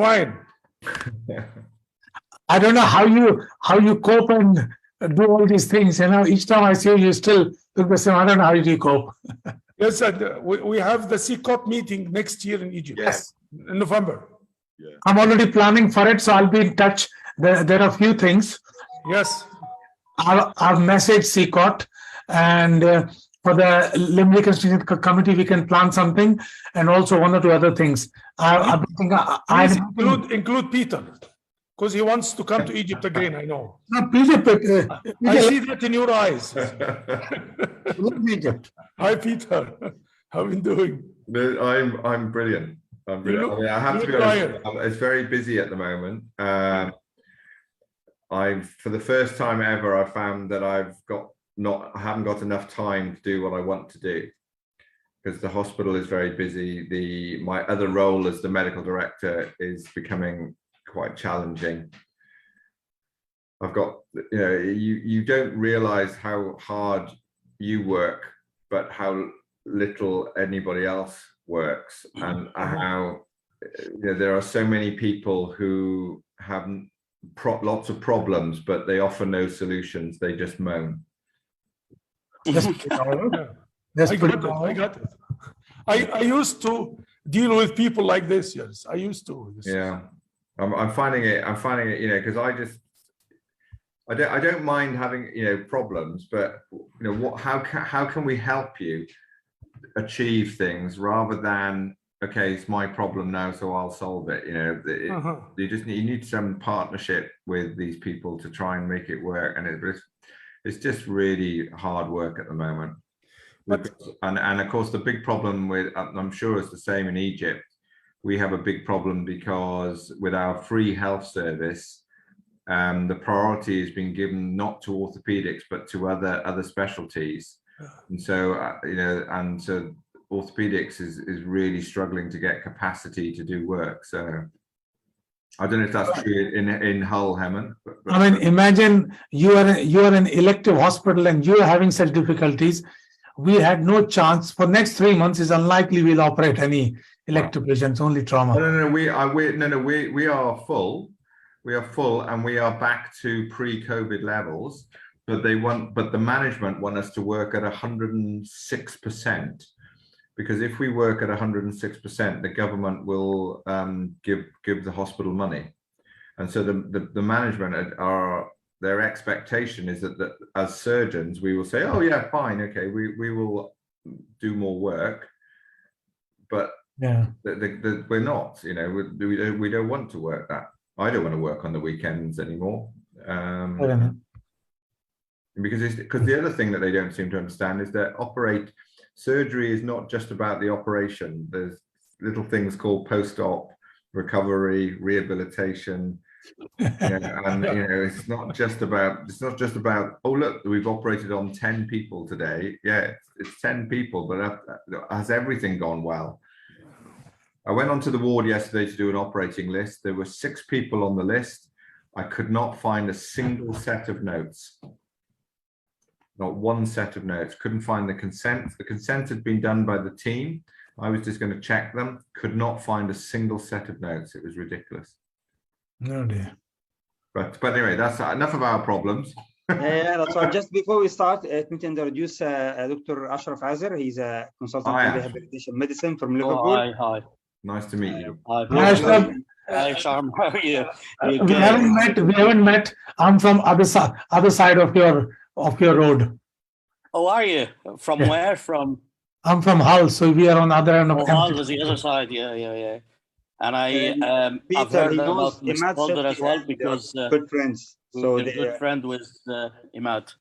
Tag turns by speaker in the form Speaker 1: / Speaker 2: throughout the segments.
Speaker 1: fine.
Speaker 2: I don't know how you cope and do all these things. You know, each time I see you still look the same. I don't know how you cope.
Speaker 1: Yes, we have the CCOP meeting next year in Egypt.
Speaker 3: Yes.
Speaker 1: In November.
Speaker 2: I'm already planning for it, so I'll be in touch. There are a few things.
Speaker 1: Yes.
Speaker 2: I've messaged CCOT, and for the Limb Reconstruction Committee, we can plan something, and also one or two other things.
Speaker 1: Please include Peter, because he wants to come to Egypt again. I know.
Speaker 2: No, Peter,
Speaker 1: I see that in your eyes.
Speaker 2: Egypt.
Speaker 1: Hi, Peter. How are you doing?
Speaker 3: I'm brilliant. I'm brilliant. I mean, I have to be honest. It's very busy at the moment. For the first time ever, I found that I haven't got enough time to do what I want to do, because the hospital is very busy. My other role as the medical director is becoming quite challenging. I've got, you don't realize how hard you work, but how little anybody else works, and how there are so many people who have lots of problems, but they offer no solutions. They just moan.
Speaker 1: I got it. I used to deal with people like this. Yes, I used to.
Speaker 3: Yeah, I'm finding it. Because I don't mind having problems, but how can we help you achieve things rather than, okay, it's my problem now, so I'll solve it. You need some partnership with these people to try and make it work, and it's just really hard work at the moment. And of course, the big problem with, I'm sure it's the same in Egypt, we have a big problem because with our free health service, the priority has been given not to orthopedics but to other specialties, and so so orthopedics is really struggling to get capacity to do work. So I don't know if that's true in Hull, Hemant.
Speaker 2: I mean, imagine you are an elective hospital and you are having such difficulties. We had no chance for next 3 months. It's unlikely we'll operate any elective patients, only trauma.
Speaker 3: We are full. We are full, and we are back to pre-COVID levels. But the management want us to work at 106%. Because if we work at 106%, the government will give the hospital money, and so the management their expectation is that as surgeons we will say, oh yeah, fine, okay, we will do more work, but we're not. We don't want to work that. I don't want to work on the weekends anymore. Because the other thing that they don't seem to understand is that surgery is not just about the operation. There's little things called post-op recovery, rehabilitation, and it's not just about, oh look, we've operated on 10 people today. Yeah, it's 10 people, but has everything gone well? I went onto the ward yesterday to do an operating list. There were 6 people on the list. I could not find a single set of notes. Not one set of notes. Couldn't find the consent. The consent had been done by the team. I was just going to check them. Could not find a single set of notes. It was ridiculous.
Speaker 2: No dear.
Speaker 3: But anyway, that's enough of our problems.
Speaker 4: So just before we start, let me introduce Dr. Ashraf Azer. He's a consultant in rehabilitation medicine from Liverpool.
Speaker 5: Hi.
Speaker 3: Nice to meet you.
Speaker 5: Hi, Sharm. How are you?
Speaker 2: We haven't met. I'm from other side of your road.
Speaker 5: Oh, are you? From where?
Speaker 2: I'm from Hull, so we are on the other end of
Speaker 5: Hull was the other side. Yeah. And I've heard about Mr. Calder as well, because
Speaker 4: good friends. So
Speaker 5: a good friend with Imad.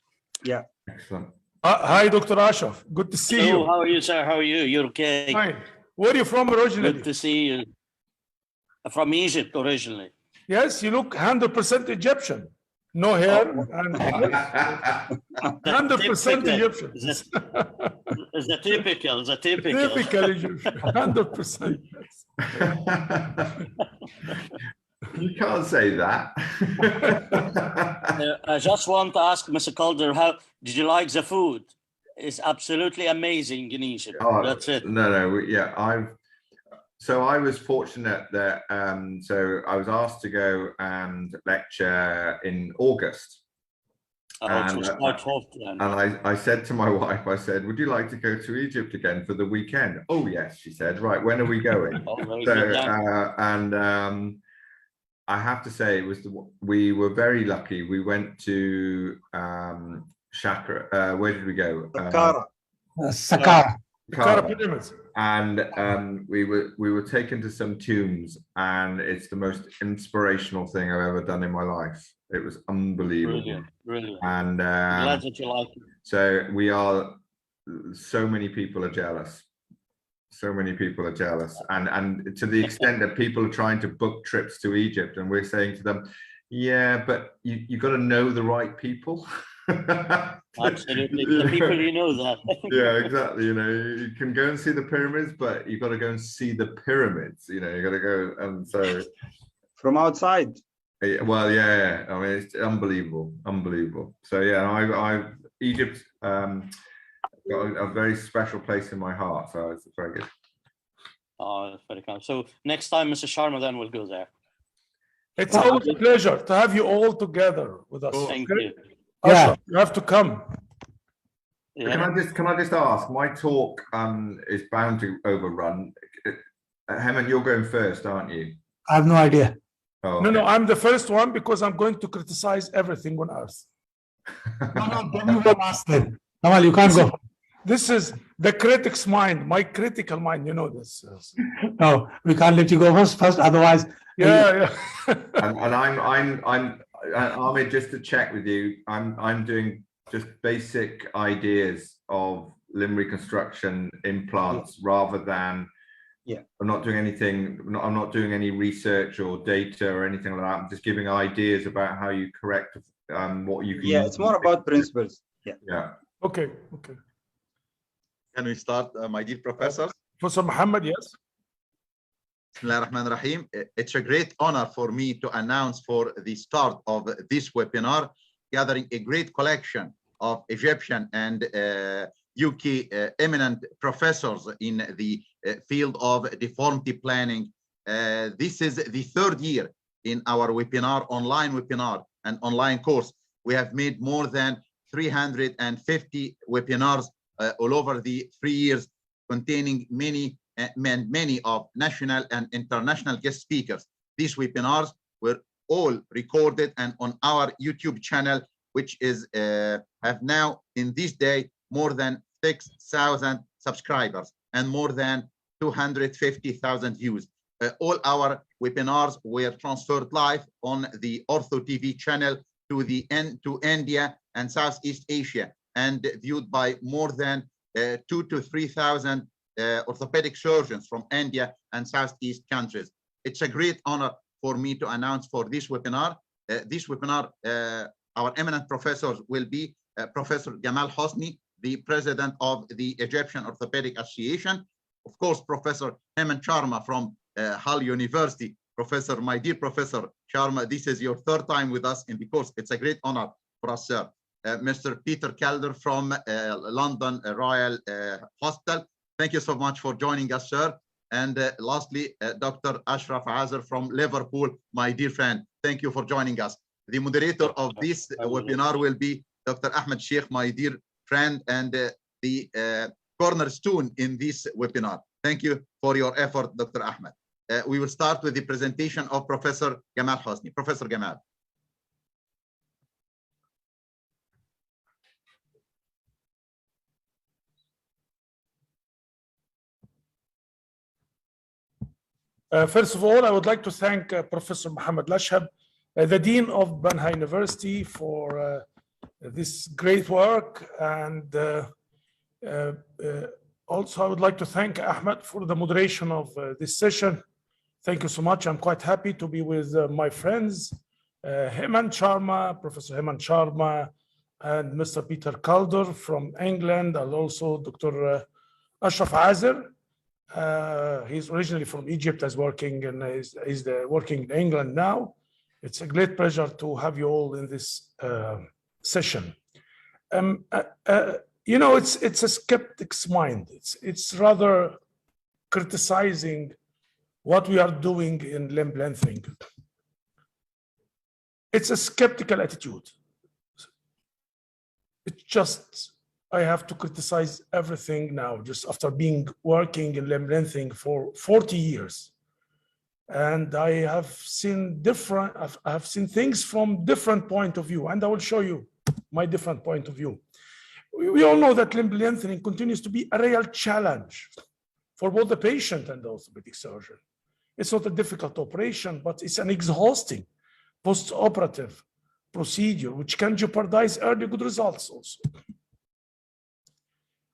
Speaker 4: Yeah.
Speaker 3: Excellent.
Speaker 1: Hi, Dr. Ashraf. Good to see you.
Speaker 5: How are you, sir? How are you? You're okay?
Speaker 1: Fine. Where are you from originally?
Speaker 5: Good to see you. From Egypt originally.
Speaker 1: Yes, you look 100% Egyptian. No hair. And 100% Egyptian.
Speaker 5: It's a typical.
Speaker 1: Typical Egyptian. 100%. Yes.
Speaker 3: You can't say that.
Speaker 5: I just want to ask Mr. Calder, how did you like the food? It's absolutely amazing in Egypt.
Speaker 3: Oh,
Speaker 5: that's it.
Speaker 3: No, yeah, So I was fortunate that so I was asked to go and lecture in August. And I said to my wife, I said, would you like to go to Egypt again for the weekend? Oh, yes, she said. Right, when are we going? I have to say, we were very lucky. We went to Shakra. Where did we go?
Speaker 2: Saqqara.
Speaker 1: Pyramids.
Speaker 3: And we were taken to some tombs, and it's the most inspirational thing I've ever done in my life. It was unbelievable.
Speaker 5: Brilliant.
Speaker 3: And
Speaker 5: glad that you like it.
Speaker 3: So we are. So many people are jealous. So many people are jealous, and to the extent that people are trying to book trips to Egypt, and we're saying to them, yeah, but you got to know the right people.
Speaker 5: Absolutely, the people you know that.
Speaker 3: Yeah, exactly. You know, you can go and see the pyramids, but you got to go and see the pyramids. You know, you got to go, and so
Speaker 4: from outside.
Speaker 3: Well, yeah. I mean, it's unbelievable. So yeah, Egypt. Got a very special place in my heart, so it's very good.
Speaker 5: Oh, that's very kind. So next time, Mr. Sharma, then we'll go there.
Speaker 1: It's always a pleasure to have you all together with us.
Speaker 5: Thank you.
Speaker 1: Ashraf, you have to come.
Speaker 3: Yeah. Can I just ask? My talk is bound to overrun. Hemant, you're going first, aren't you?
Speaker 2: I have no idea.
Speaker 3: Oh, okay.
Speaker 1: No, I'm the first one because I'm going to criticize everything on earth.
Speaker 2: No, then you go last then. Kamal, you can't go.
Speaker 1: This is the critic's mind, my critical mind. You know this.
Speaker 2: No, we can't let you go first. Otherwise,
Speaker 1: yeah.
Speaker 3: and I'm Ahmed, just to check with you, I'm doing just basic ideas of limb reconstruction implants rather than.
Speaker 4: Yeah,
Speaker 3: I'm not doing anything. I'm not doing any research or data or anything like that. I'm just giving ideas about how you correct what you can.
Speaker 4: Yeah, it's more about principles.
Speaker 3: Yeah.
Speaker 1: Okay.
Speaker 6: Can we start, my dear professors?
Speaker 1: Professor Muhammad, yes.
Speaker 6: Bismillah ar-Rahman ar-Rahim. It's a great honor for me to announce for the start of this webinar, gathering a great collection of Egyptian and UK eminent professors in the field of deformity planning. This is the third year in our webinar, online webinar and online course. We have made more than 350 webinars all over the 3 years, containing many of national and international guest speakers. These webinars were all recorded and on our YouTube channel, which is have now in this day more than 6,000 subscribers and more than 250,000 views. All our webinars were transferred live on the Ortho TV channel to India and Southeast Asia, and viewed by more than 2,000 to 3,000 orthopedic surgeons from India and Southeast countries. It's a great honor for me to announce for this webinar. Our eminent professors will be Professor Gamal Hosni, the president of the Egyptian Orthopedic Association. Of course, Professor Hemant Sharma from Hull University. Professor, my dear Professor Sharma, this is your third time with us in the course. It's a great honor for us, sir. Mr. Peter Calder from London Royal Hospital. Thank you so much for joining us, sir. And lastly, Dr. Ashraf Azer from Liverpool, my dear friend. Thank you for joining us. The moderator of this webinar will be Dr. Ahmed Sheikh, my dear friend, and the cornerstone in this webinar. Thank you for your effort, Dr. Ahmed. We will start with the presentation of Professor Gamal Hosni. Professor Gamal.
Speaker 1: First of all, I would like to thank Professor Mohammed Lashab, the Dean of Banha University, for this great work. And also, I would like to thank Ahmed for the moderation of this session. Thank you so much. I'm quite happy to be with my friends, Hemant Sharma, Professor Hemant Sharma, and Mr. Peter Calder from England, and also Dr. Ashraf Azer. He's originally from Egypt, is working working in England now. It's a great pleasure to have you all in this session. You know, it's a skeptic's mind. It's rather criticizing what we are doing in limb lengthening. It's a skeptical attitude. It's just, I have to criticize everything now, just after being working in limb lengthening for 40 years. And I have seen things from different point of view, and I will show you my different point of view. We all know that limb lengthening continues to be a real challenge for both the patient and the orthopedic surgeon. It's not a difficult operation, but it's an exhausting post-operative procedure, which can jeopardize early good results also.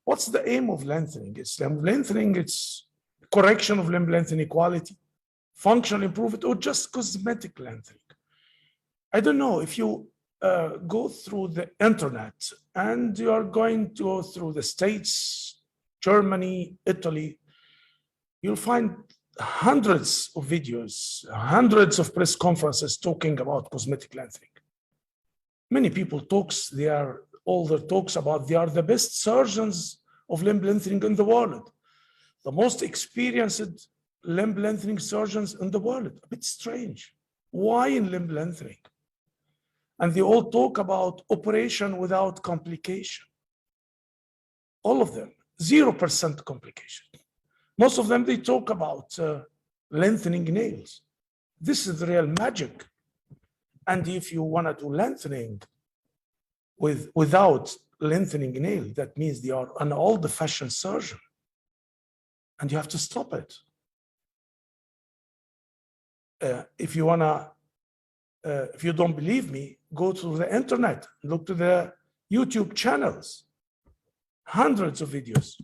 Speaker 1: What's the aim of lengthening? It's limb lengthening, it's correction of limb length inequality, functional improvement, or just cosmetic lengthening. I don't know if you go through the internet and you are going to go through the States, Germany, Italy, you'll find hundreds of videos, hundreds of press conferences talking about cosmetic lengthening. Many people all their talks about they are the best surgeons of limb lengthening in the world, the most experienced limb lengthening surgeons in the world. A bit strange. Why in limb lengthening? And they all talk about operation without complication. All of them, 0% complication. Most of them, they talk about lengthening nails. This is the real magic. And if you want to do lengthening without lengthening nail, that means they are an old-fashioned surgeon. And you have to stop it. If you don't believe me, go to the internet, look to the YouTube channels, hundreds of videos.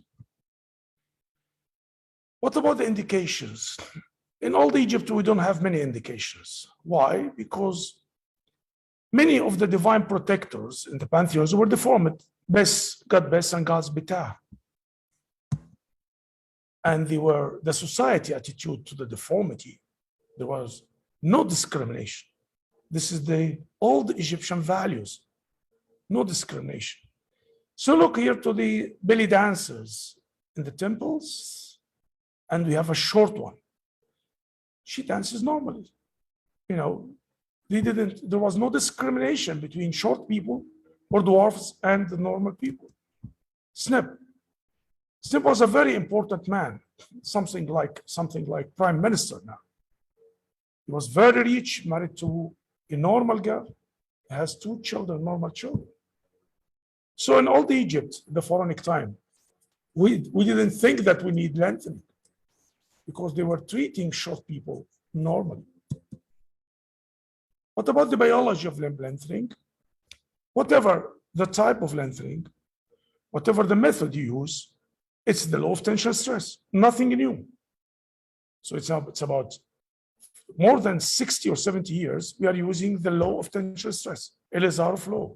Speaker 1: What about the indications? In old Egypt, we don't have many indications. Why? Because many of the divine protectors in the pantheons were deformed. Bes, God Bes, and God's Betah. And they were the society attitude to the deformity. There was no discrimination. This is the old Egyptian values. No discrimination. So look here to the belly dancers in the temples, and we have a short one. She dances normally. You know, there was no discrimination between short people or dwarfs and the normal people. Snip was a very important man, something like prime minister now. He was very rich, married to a normal girl, has 2 children, normal children. So in old Egypt, the pharaonic time, we didn't think that we need lengthening because they were treating short people normally. What about the biology of limb lengthening? Whatever the type of lengthening, whatever the method you use, it's the law of tension stress, nothing new. So it's about more than 60 or 70 years, we are using the law of tension stress, Elizarov law.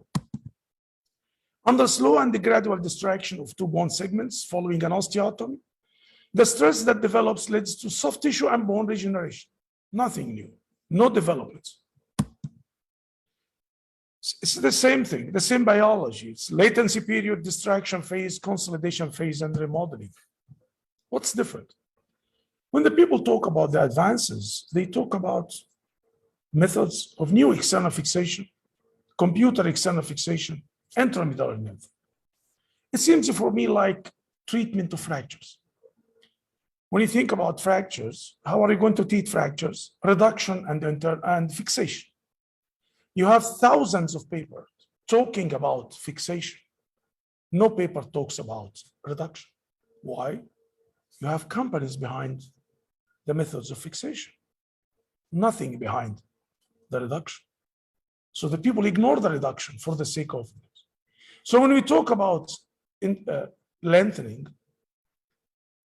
Speaker 1: Under slow and the gradual distraction of 2 bone segments following an osteotomy, the stress that develops leads to soft tissue and bone regeneration. Nothing new, no developments. It's the same thing, the same biology. It's latency period, distraction phase, consolidation phase, and remodeling. What's different? When the people talk about the advances, they talk about methods of new external fixation, computer external fixation, intramedullary length. It seems for me like treatment of fractures. When you think about fractures, how are you going to treat fractures? Reduction and fixation. You have thousands of papers talking about fixation. No paper talks about reduction. Why? You have companies behind the methods of fixation. Nothing behind the reduction. So the people ignore the reduction for the sake of it. So when we talk about lengthening,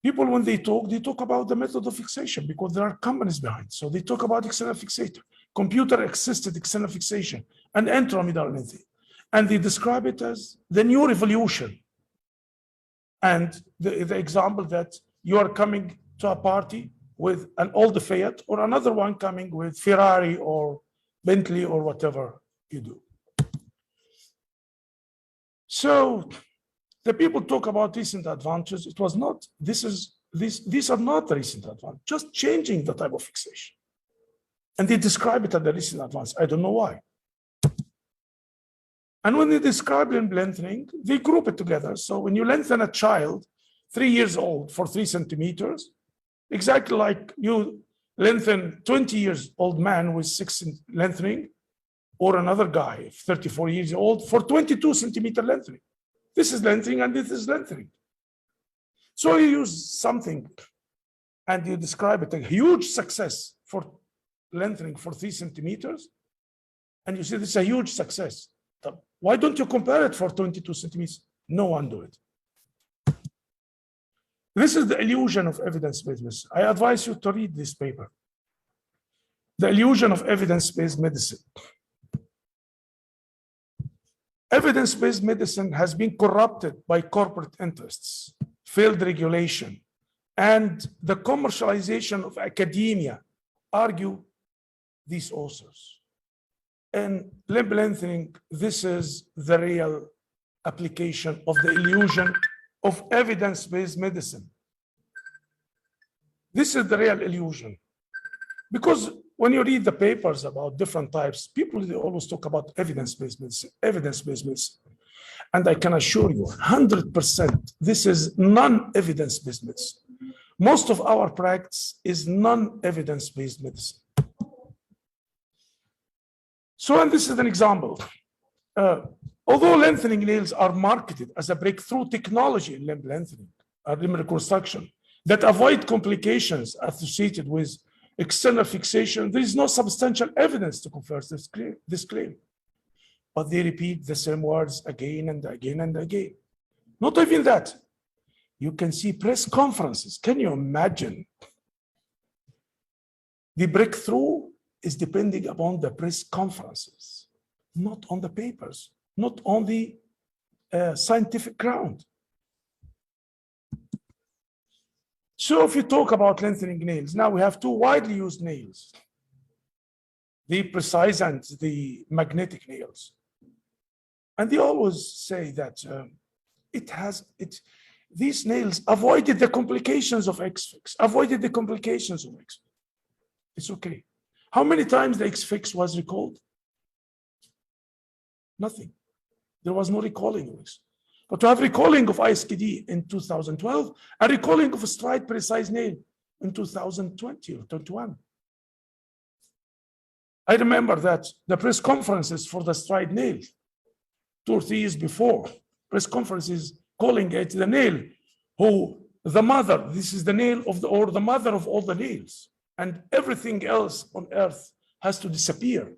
Speaker 1: people, when they talk about the method of fixation because there are companies behind. So they talk about external fixator, computer-assisted external fixation, and intramedullary lengthening. And they describe it as the new revolution. And the example that you are coming to a party with an old Fiat or another one coming with Ferrari or Bentley or whatever you do. So the people talk about recent advances. It was not, this is these are not the recent advances, just changing the type of fixation. And they describe it as the recent advance. I don't know why. And when they describe limb lengthening, they group it together. So when you lengthen a child 3 years old for 3 centimeters, exactly like you lengthen 20 years old man with 6 lengthening, or another guy, 34 years old, for 22 centimeter lengthening. This is lengthening and this is lengthening. So you use something and you describe it a huge success for lengthening for 3 centimeters. And you say this is a huge success. Why don't you compare it for 22 centimeters? No one do it. This is the illusion of evidence-based medicine. I advise you to read this paper. The illusion of evidence-based medicine. Evidence-based medicine has been corrupted by corporate interests, failed regulation, and the commercialization of academia, argue these authors. And limb lengthening, this is the real application of the illusion of evidence-based medicine. This is the real illusion. Because when you read the papers about different types, people, they always talk about evidence-based medicine, evidence-based medicine. And I can assure you, 100%, this is non-evidence-based medicine. Most of our practice is non-evidence-based medicine. So, and this is an example. Although lengthening nails are marketed as a breakthrough technology in limb lengthening, limb reconstruction, that avoid complications associated with external fixation, there is no substantial evidence to confirm this claim. But they repeat the same words again and again and again. Not even that. You can see press conferences. Can you imagine? The breakthrough is depending upon the press conferences, not on the papers, not on the scientific ground. So if you talk about lengthening nails, now we have 2 widely used nails, the precise and the magnetic nails. And they always say that these nails avoided the complications of X-fix, avoided the complications of X-fix. It's okay. How many times the X-fix was recalled? Nothing. There was no recalling of this. But to have recalling of ISKD in 2012 and recalling of a stride precise nail in 2020 or 21. I remember that the press conferences for the stride nail 2 or 3 years before, press conferences calling it the nail, the mother, this is the nail of or the mother of all the nails. And everything else on earth has to disappear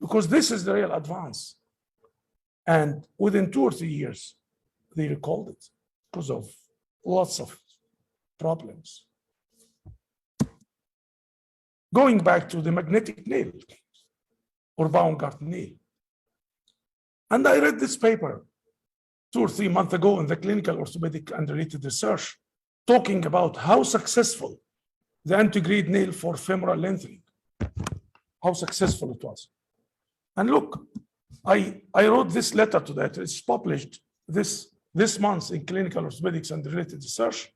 Speaker 1: because this is the real advance. And within 2 or 3 years, they recalled it because of lots of problems. Going back to the magnetic nail or Baumgarten nail. And I read this paper 2 or 3 months ago in the Clinical Orthopedic and Related Research, talking about how successful the antegrade nail for femoral lengthening, how successful it was. And look, I wrote this letter to that. It's published this month in Clinical Orthopedics and Related Research,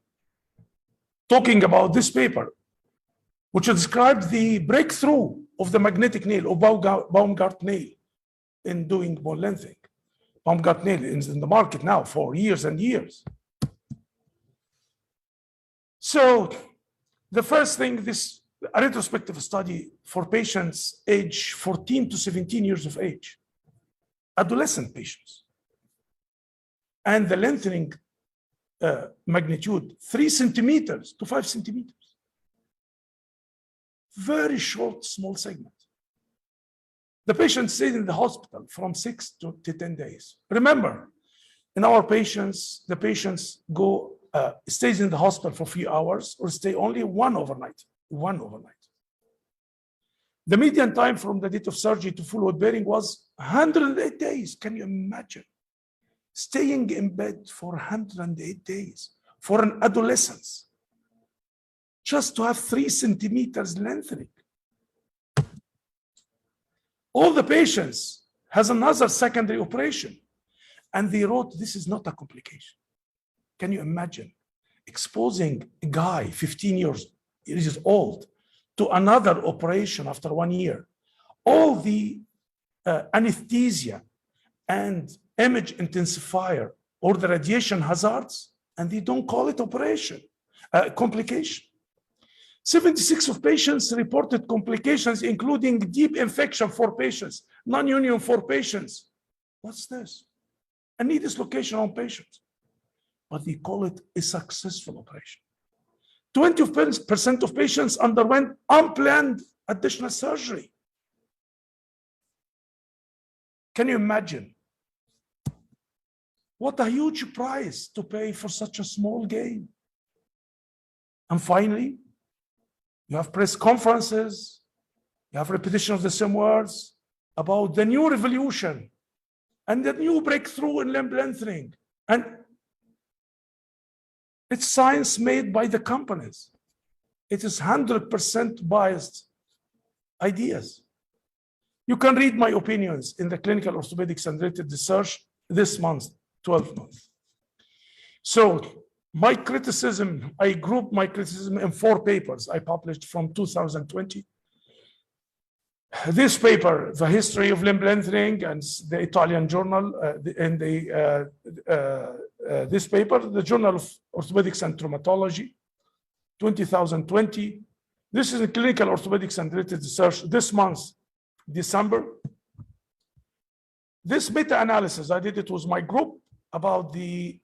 Speaker 1: talking about this paper, which described the breakthrough of the magnetic nail or Baumgarten nail in doing bone lengthening. Baumgarten nail is in the market now for years and years. So the first thing, this a retrospective study for patients age 14 to 17 years of age, adolescent patients. And the lengthening magnitude, 3 centimeters to 5 centimeters. Very short, small segment. The patient stayed in the hospital from 6 to 10 days. Remember, in our patients, the patients stays in the hospital for a few hours or stay only one overnight. The median time from the date of surgery to full weight bearing was 108 days. Can you imagine? Staying in bed for 108 days for an adolescent, just to have 3 centimeters lengthening. All the patients has another secondary operation. And they wrote, this is not a complication. Can you imagine? exposing a guy 15 years old to another operation after 1 year. All the anesthesia and image intensifier or the radiation hazards, and they don't call it operation, complication. 76 of patients reported complications, including deep infection for patients, non-union for patients. What's this? A knee dislocation on patients. But they call it a successful operation. 20% of patients underwent unplanned additional surgery. Can you imagine? What a huge price to pay for such a small gain. And finally, you have press conferences, you have repetition of the same words about the new revolution and the new breakthrough in limb lengthening. And it's science made by the companies. It is 100% biased ideas. You can read my opinions in the Clinical Orthopedics and Related Research this month, 12 months. So my criticism, I grouped my criticism in 4 papers I published from 2020. This paper, The History of Limb Lengthening, and the Italian journal, this paper, the Journal of Orthopedics and Traumatology, 2020. This is the Clinical Orthopedics and Related Research this month, December. This meta-analysis, I did it with my group about the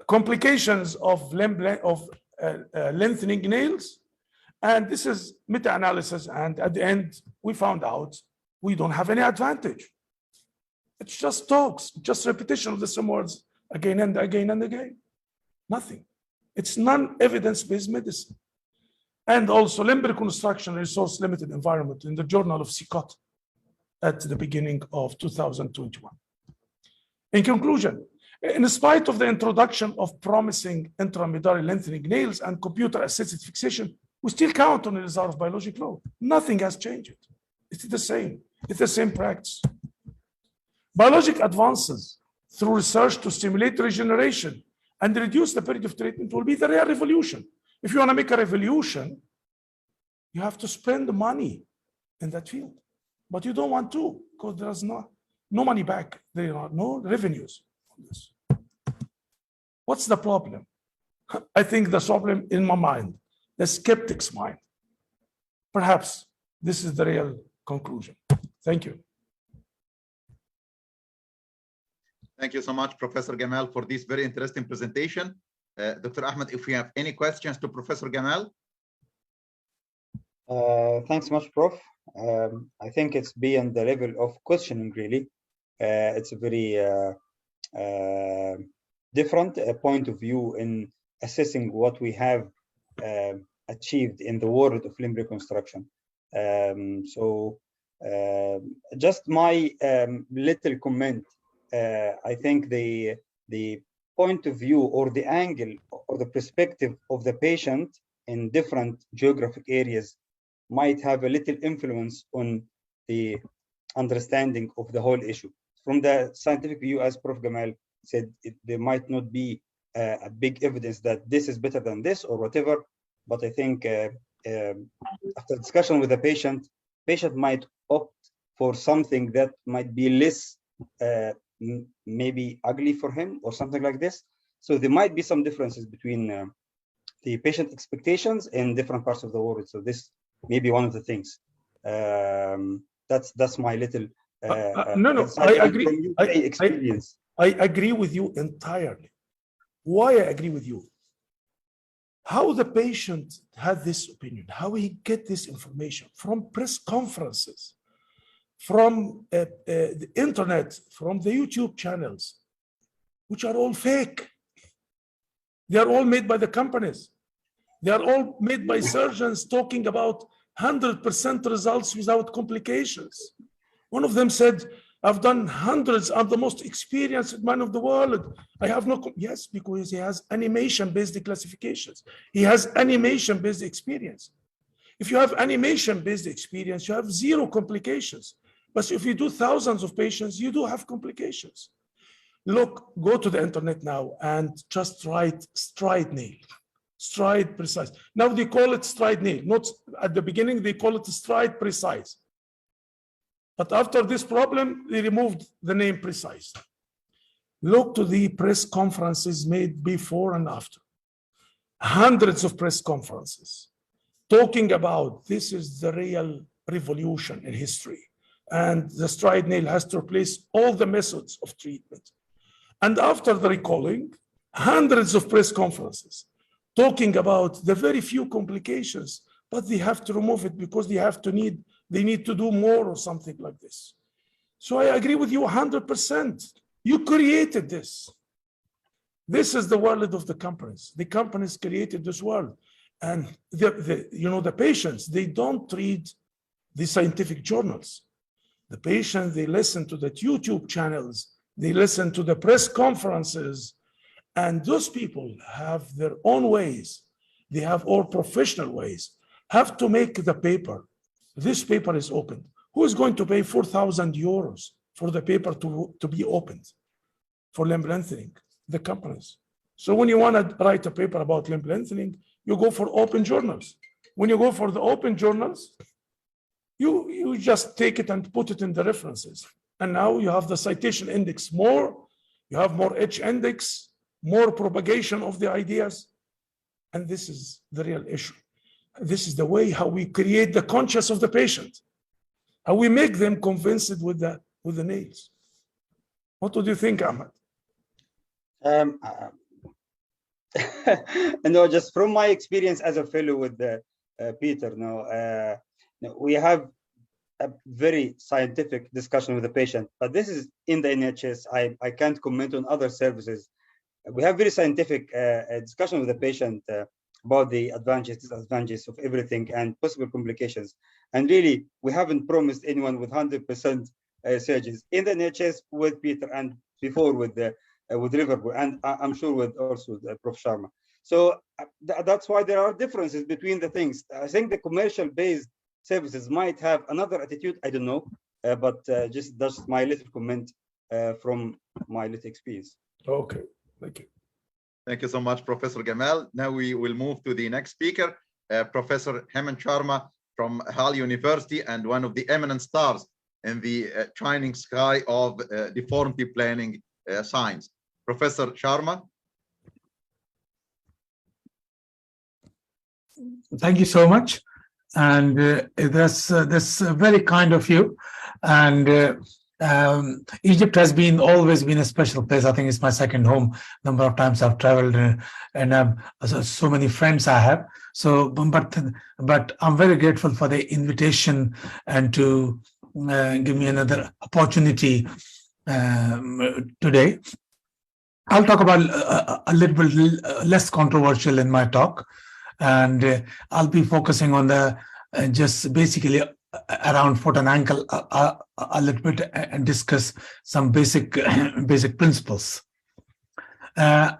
Speaker 1: complications of lengthening nails. And this is meta-analysis, and at the end, we found out we don't have any advantage. It's just talks, just repetition of the same words again and again and again. Nothing. It's non-evidence-based medicine. And also limb reconstruction resource limited environment in the Journal of CICOT at the beginning of 2021. In conclusion, in spite of the introduction of promising intramedullary lengthening nails and computer-assisted fixation, we still count on the result of biologic law. Nothing has changed. It's the same. It's the same practice. Biologic advances through research to stimulate regeneration and reduce the period of treatment will be the real revolution. If you want to make a revolution, you have to spend money in that field. But you don't want to, because there's no money back. There are no revenues on this. What's the problem? I think the problem in my mind, the skeptic's mind. Perhaps this is the real conclusion. Thank you.
Speaker 6: Thank you so much, Professor Gamal, for this very interesting presentation. Dr. Ahmed, if you have any questions to Professor Gamal.
Speaker 4: Thanks much, Prof. I think it's beyond the level of questioning, really. It's a very different point of view in assessing what we have achieved in the world of limb reconstruction. Just my little comment. I think the point of view or the angle or the perspective of the patient in different geographic areas might have a little influence on the understanding of the whole issue. From the scientific view, as Prof. Gamal said, there might not be a big evidence that this is better than this or whatever, but I think after discussion with the patient might opt for something that might be less maybe ugly for him or something like this. So there might be some differences between the patient expectations in different parts of the world. So this may be one of the things. That's my little
Speaker 1: no, I agree.
Speaker 4: Experience.
Speaker 1: I agree with you entirely. Why I agree with you? How the patient had this opinion, how he get this information from press conferences, from the internet, from the YouTube channels, which are all fake. They are all made by the companies. They are all made by surgeons talking about 100% results without complications. One of them said, I've done hundreds. I'm the most experienced man of the world. I have no, yes, because he has animation-based classifications. He has animation-based experience. If you have animation-based experience, you have 0 complications. But if you do thousands of patients, you do have complications. Look, go to the internet now and just write stride nail. stride precise. Now they call it stride nail. Not at the beginning, they call it stride precise. But after this problem, they removed the name precise. Look to the press conferences made before and after. Hundreds of press conferences talking about this is the real revolution in history. And the stride nail has to replace all the methods of treatment. And after the recalling, hundreds of press conferences talking about the very few complications, but they have to remove it because they need to do more or something like this. So I agree with you 100%. You created this. This is the world of the companies. The companies created this world. And the patients, they don't read the scientific journals. The patients, they listen to the YouTube channels, they listen to the press conferences, and those people have their own ways. They have all professional ways, have to make the paper. This paper is opened. Who is going to pay 4,000 euros for the paper to be opened for limb lengthening? The companies. So when you want to write a paper about limb lengthening, you go for open journals. When you go for the open journals, you just take it and put it in the references. And now you have the citation index more, you have more H index, more propagation of the ideas. And this is the real issue. This is the way how we create the conscience of the patient, how we make them convinced with the nails. What do you think, Ahmed?
Speaker 4: No, just from my experience as a fellow with Peter, we have a very scientific discussion with the patient, but this is in the NHS. I can't comment on other services. We have very scientific discussion with the patient about the advantages, disadvantages of everything and possible complications. And really, we haven't promised anyone with 100% surgeries in the NHS with Peter and before with Liverpool, and I'm sure with also Prof. Sharma. So that's why there are differences between the things. I think the commercial-based services might have another attitude. I don't know, but just that's my little comment from my little experience.
Speaker 1: Okay, thank you.
Speaker 6: Thank you so much, Professor Gamal. Now we will move to the next speaker, Professor Hemant Sharma from Hull University and one of the eminent stars in the shining sky of deformity planning science. Professor Sharma.
Speaker 2: Thank you so much. And that's very kind of you. And Egypt has always been a special place. I think it's my second home. Number of times I've traveled, and so many friends I have. So, but I'm very grateful for the invitation and to give me another opportunity today. I'll talk about a little bit less controversial in my talk, and I'll be focusing on the just basically around foot and ankle a little bit and discuss some basic principles. I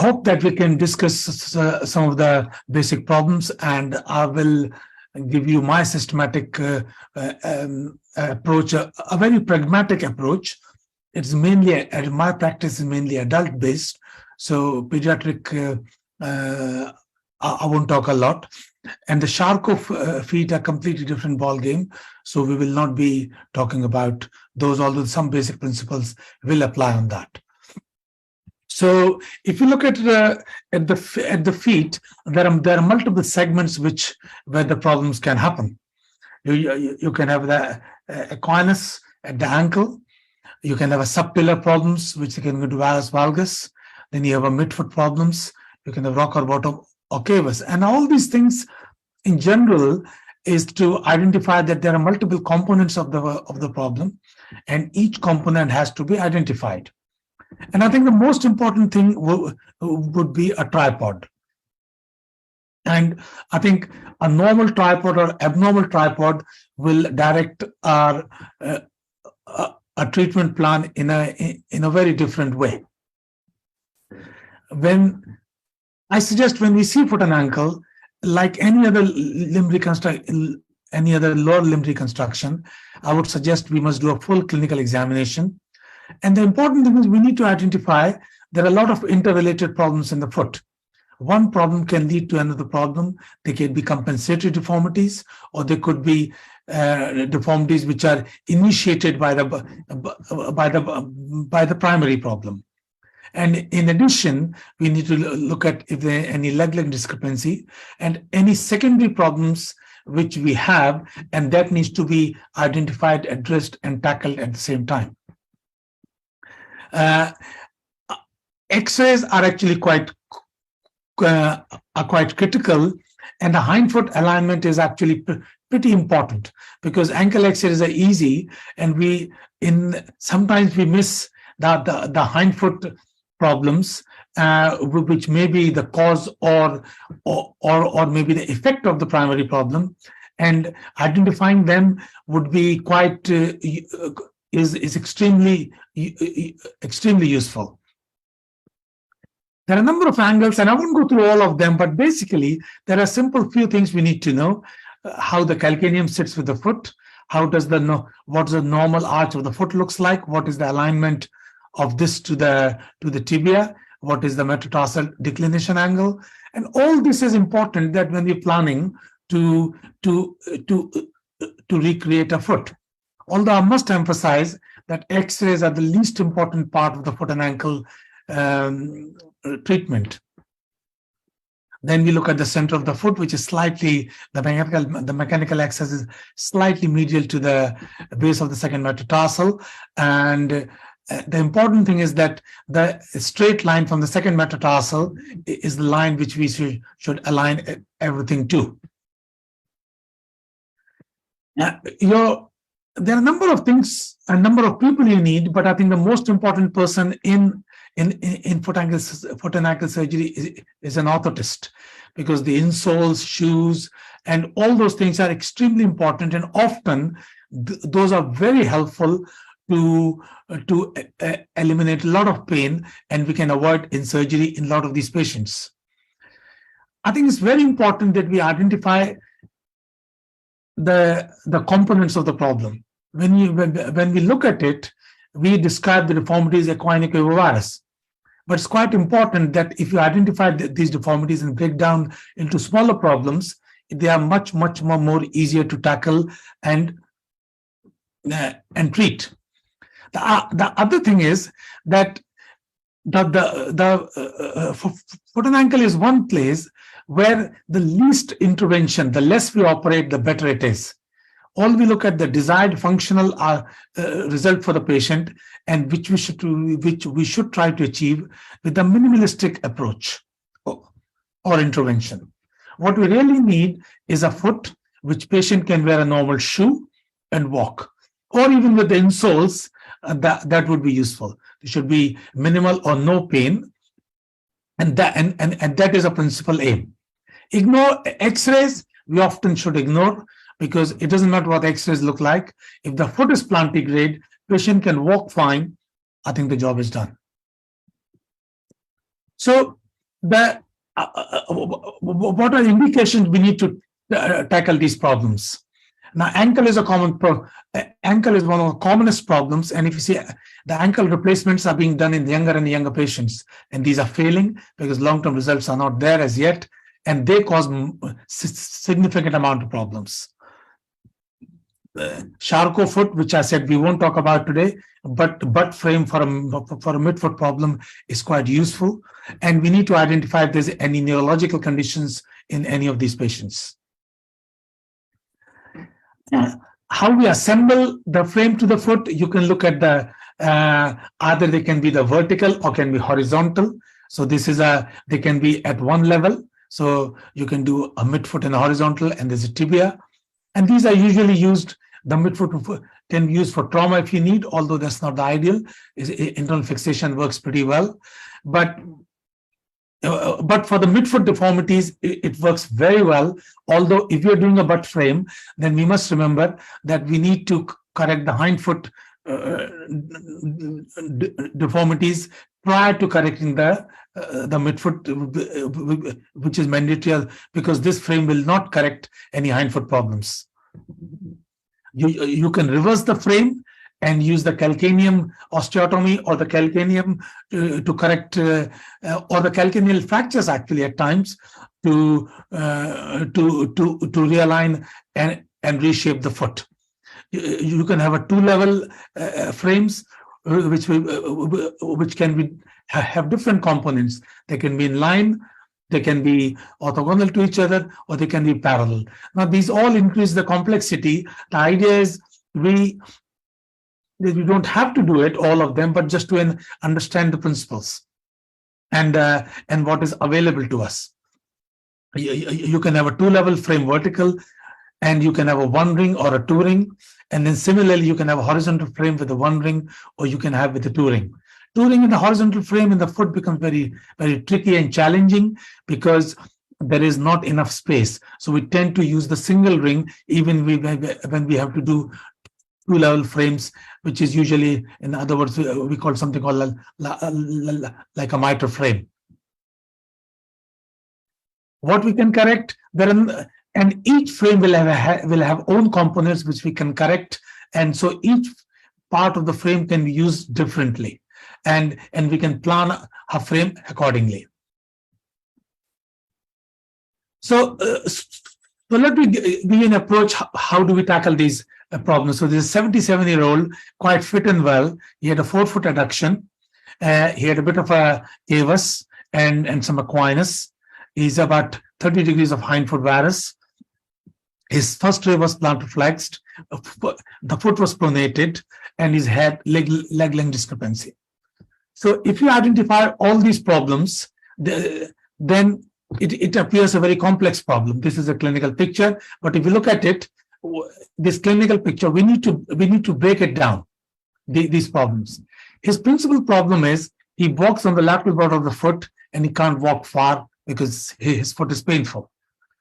Speaker 2: hope that we can discuss some of the basic problems, and I will give you my systematic approach, a very pragmatic approach. It's mainly, my practice is mainly adult based, so pediatric I won't talk a lot. And the Charcot feet are completely different ball game, so we will not be talking about those, although some basic principles will apply on that. So if you look at the feet, there are multiple segments where the problems can happen. You can have the equinus at the ankle. You can have a subpillar problems, which can go to varus valgus. Then you have a midfoot problems. You can have rock or bottom or cavus. And all these things in general is to identify that there are multiple components of the problem, and each component has to be identified. And I think the most important thing would be a tripod. And I think a normal tripod or abnormal tripod will direct our a treatment plan in a very different way. I suggest when we see foot and ankle, like any other lower limb reconstruction, I would suggest we must do a full clinical examination. And the important thing is we need to identify there are a lot of interrelated problems in the foot. One problem can lead to another problem. They can be compensatory deformities, or they could be deformities which are initiated by the primary problem. And in addition, we need to look at if there are any leg length discrepancy and any secondary problems which we have, and that needs to be identified, addressed, and tackled at the same time. X-rays are actually quite critical, and the hind foot alignment is actually pretty important, because ankle X-rays are easy, and sometimes we miss the hind foot problems, which may be the cause or maybe the effect of the primary problem, and identifying them would be quite is extremely useful. There are a number of angles, and I won't go through all of them, but basically there are simple few things we need to know: how the calcaneum sits with the foot, what does the normal arch of the foot looks like, what is the alignment of this to the tibia, what is the metatarsal declination angle, and all this is important that when we're planning to recreate a foot. Although I must emphasize that X-rays are the least important part of the foot and ankle treatment. Then we look at the center of the foot, which is slightly, the mechanical axis is slightly medial to the base of the second metatarsal. And the important thing is that the straight line from the second metatarsal is the line which we should align everything to. There are a number of things, a number of people you need, but I think the most important person in foot and ankle surgery is an orthotist, because the insoles, shoes, and all those things are extremely important, and often those are very helpful to eliminate a lot of pain, and we can avoid in surgery in a lot of these patients. I think it's very important that we identify the components of the problem. When we look at it, we describe the deformities equine equivirus. But it's quite important that if you identify these deformities and break down into smaller problems, they are much more easier to tackle and treat. The other thing is that the foot and ankle is one place where the least intervention, the less we operate, the better it is. All we look at the desired functional result for the patient, and which we should try to achieve with a minimalistic approach or intervention. What we really need is a foot which patient can wear a normal shoe and walk, or even with the insoles, that would be useful. There should be minimal or no pain, and that is a principal aim. Ignore X-rays. We often should ignore, because it doesn't matter what X-rays look like. If the foot is plantigrade, patient can walk fine, I think the job is done. So what are indications we need to tackle these problems? Now, ankle is ankle is one of the commonest problems, and if you see, the ankle replacements are being done in younger and younger patients, and these are failing because long-term results are not there as yet, and they cause significant amount of problems. Charcot foot, which I said we won't talk about today, but butt frame for a midfoot problem is quite useful, and we need to identify if there's any neurological conditions in any of these patients. How we assemble the frame to the foot, you can look at the either they can be the vertical or can be horizontal. So this is they can be at one level. So you can do a midfoot and a horizontal, and there's a tibia. And these are usually used, the midfoot can be used for trauma if you need, although that's not the ideal. Internal fixation works pretty well. But for the midfoot deformities, it works very well. Although if you're doing a butt frame, then we must remember that we need to correct the hindfoot deformities prior to correcting the midfoot, which is mandatory, because this frame will not correct any hindfoot problems. You can reverse the frame and use the calcaneum osteotomy or the calcaneum to correct or the calcaneal fractures actually at times to realign and reshape the foot. You can have a two-level frames which can be have different components. They can be in line, they can be orthogonal to each other, or they can be parallel. Now, these all increase the complexity. The idea is we don't have to do it, all of them, but just to understand the principles and what is available to us. You can have a two-level frame vertical, and you can have a one ring or a two ring. And then similarly, you can have a horizontal frame with a one ring, or you can have with a two ring. Two ring in the horizontal frame in the foot becomes very, very tricky and challenging because there is not enough space. So we tend to use the single ring even when we have to do two-level frames, which is usually, in other words, we call something called like a mitre frame. What we can correct, and each frame will have own components which we can correct, and so each part of the frame can be used differently, and we can plan a frame accordingly. So let me give you an approach. How do we tackle these problems? So this 77-year-old, quite fit and well. He had a forefoot adduction. He had a bit of a avus and some equinus. He's about 30 degrees of hindfoot varus. His first ray was plantar flexed. The foot was pronated, and his head leg length discrepancy. So if you identify all these problems, then it appears a very complex problem. This is a clinical picture, but if you look at it, this clinical picture, we need to break it down, these problems. His principal problem is he walks on the lateral border of the foot and he can't walk far because his foot is painful.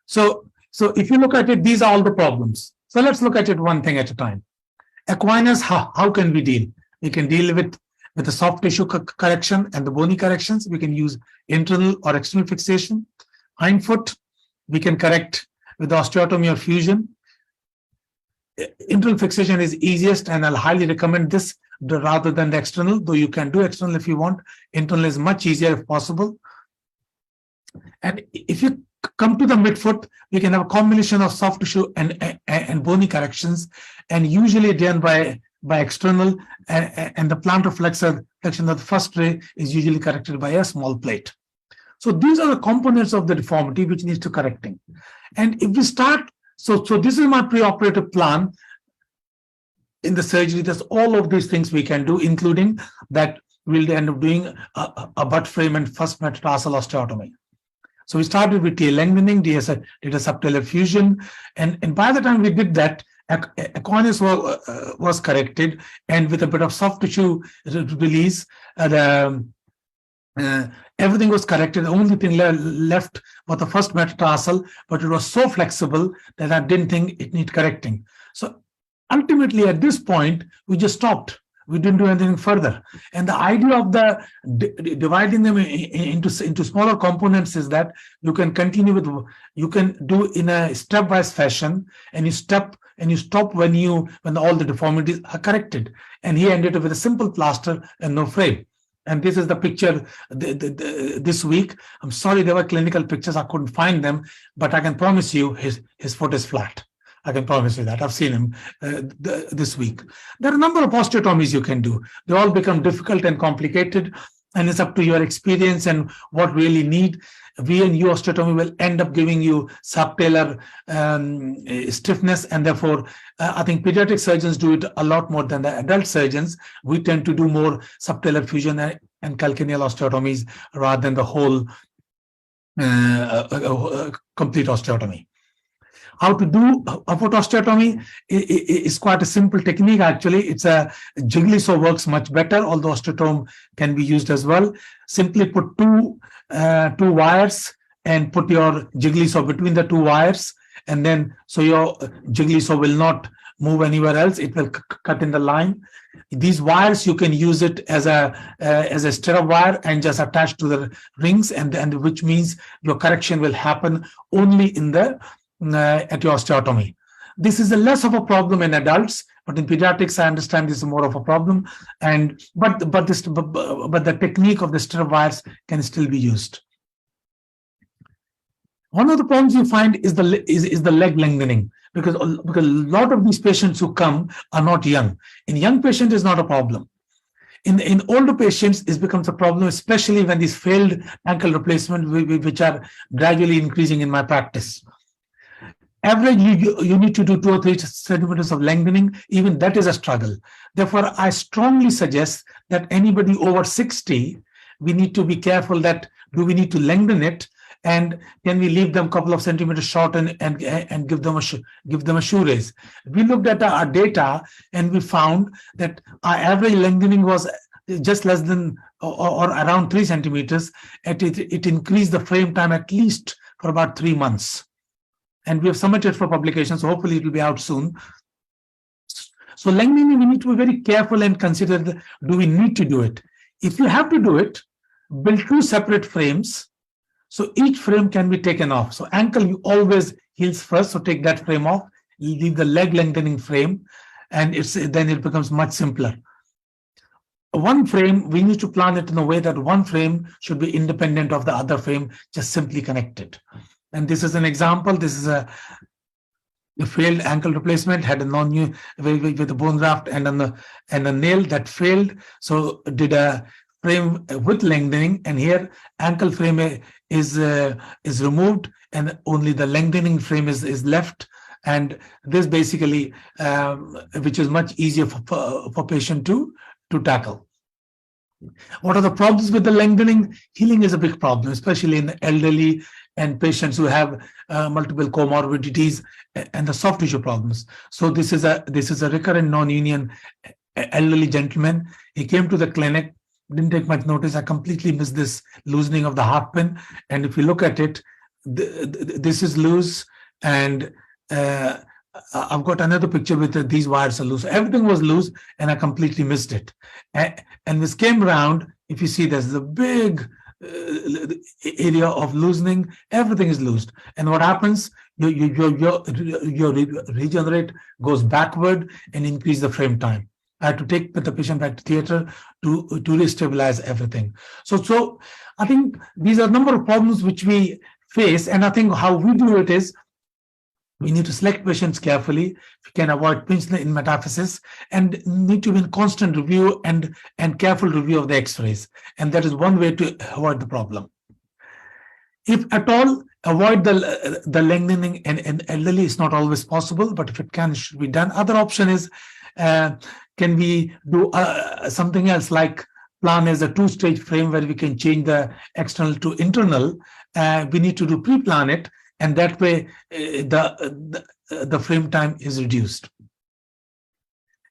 Speaker 2: So if you look at it, these are all the problems. So let's look at it one thing at a time. Equinus, how can we deal? We can deal with the soft tissue correction and the bony corrections. We can use internal or external fixation. Hindfoot, we can correct with osteotomy or fusion. Internal fixation is easiest, and I'll highly recommend this rather than the external, though you can do external if you want. Internal is much easier if possible. And if you come to the midfoot, we can have a combination of soft tissue and bony corrections, and usually done by external, and the plantar flexion of the first ray is usually corrected by a small plate. So these are the components of the deformity which needs to correcting. And if we start, so this is my preoperative plan in the surgery. There's all of these things we can do, including that we'll end up doing a butt frame and first metatarsal osteotomy. So we started with tail lengthening, did a subtalar fusion, and by the time we did that, equinus was corrected, and with a bit of soft tissue release, everything was corrected. The only thing left was the first metatarsal, but it was so flexible that I didn't think it needed correcting. So ultimately, at this point, we just stopped. We didn't do anything further. And the idea of the dividing them into smaller components is that you can continue with, you can do in a stepwise fashion, and you stop when all the deformities are corrected. And he ended up with a simple plaster and no frame. And this is the picture this week. I'm sorry, there were clinical pictures. I couldn't find them, but I can promise you his foot is flat. I can promise you that. I've seen him this week. There are a number of osteotomies you can do. They all become difficult and complicated, and it's up to your experience and what really need. V&U osteotomy will end up giving you subtalar stiffness, and therefore I think pediatric surgeons do it a lot more than the adult surgeons. We tend to do more subtalar fusion and calcaneal osteotomies rather than the whole complete osteotomy. How to do a foot osteotomy is quite a simple technique, actually. It's a jiggly saw works much better, although osteotome can be used as well. Simply put two wires and put your jiggly saw between the two wires, and then so your jiggly saw will not move anywhere else. It will cut in the line. These wires, you can use it as a stirrup wire and just attach to the rings, and which means your correction will happen only in the at your osteotomy. This is less of a problem in adults, But in pediatrics, I understand this is more of a problem. And but the technique of the stirrup wires can still be used. One of the problems you find is the leg lengthening, because a lot of these patients who come are not young. In young patients, it's not a problem. In older patients, it becomes a problem, especially when these failed ankle replacement, which are gradually increasing in my practice. Average, you need to do 2 or 3 centimeters of lengthening. Even that is a struggle. Therefore, I strongly suggest that anybody over 60, we need to be careful that do we need to lengthen it, and can we leave them a couple of centimeters short and give them a shoe raise. We looked at our data and we found that our average lengthening was just less than or around 3 centimeters. It increased the frame time at least for about 3 months. And we have submitted for publication, so hopefully it will be out soon. So lengthening, we need to be very careful and consider do we need to do it. If you have to do it, build 2 separate frames. So each frame can be taken off. So ankle, you always heals first. So take that frame off, leave the leg lengthening frame, and then it becomes much simpler. One frame, we need to plan it in a way that one frame should be independent of the other frame, just simply connected. And this is an example. This is a failed ankle replacement, had a non-new with a bone graft and a nail that failed. So did a frame with lengthening, and here ankle frame is removed and only the lengthening frame is left. And this basically, which is much easier for patient to tackle. What are the problems with the lengthening? Healing is a big problem, especially in the elderly and patients who have multiple comorbidities and the soft tissue problems. So this is a recurrent non-union elderly gentleman. He came to the clinic, didn't take much notice. I completely missed this loosening of the half pin. And if you look at it, this is loose, and I've got another picture with these wires are loose. Everything was loose, and I completely missed it. And this came around. If you see, there's a big area of loosening. Everything is loosed, and what happens? Your regenerate goes backward and increase the frame time. I had to take the patient back to theater to restabilize everything. So I think these are a number of problems which we face, and I think how we do it is we need to select patients carefully. We can avoid pinch in metaphysis, and need to be in constant review and careful review of the X-rays. And that is one way to avoid the problem. If at all, avoid the lengthening and elderly is not always possible, but if it can, it should be done. Other option is, can we do something else, like plan as a 2-stage frame where we can change the external to internal? We need to do pre-plan it, and that way the frame time is reduced.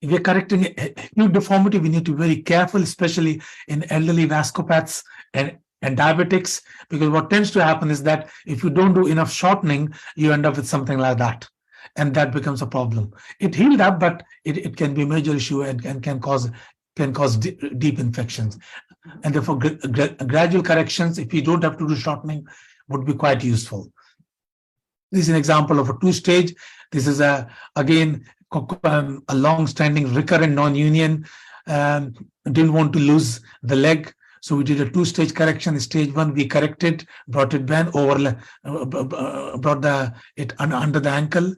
Speaker 2: If we're correcting a new deformity, we need to be very careful, especially in elderly vasculopaths and diabetics, because what tends to happen is that if you don't do enough shortening, you end up with something like that. And that becomes a problem. It healed up, but it can be a major issue and can cause deep infections. And therefore, gradual corrections, if you don't have to do shortening, would be quite useful. This is an example of a 2-stage. This is again a long-standing recurrent non-union. Didn't want to lose the leg. So we did a 2-stage correction. Stage 1, we corrected, brought it bent over, brought it under the ankle,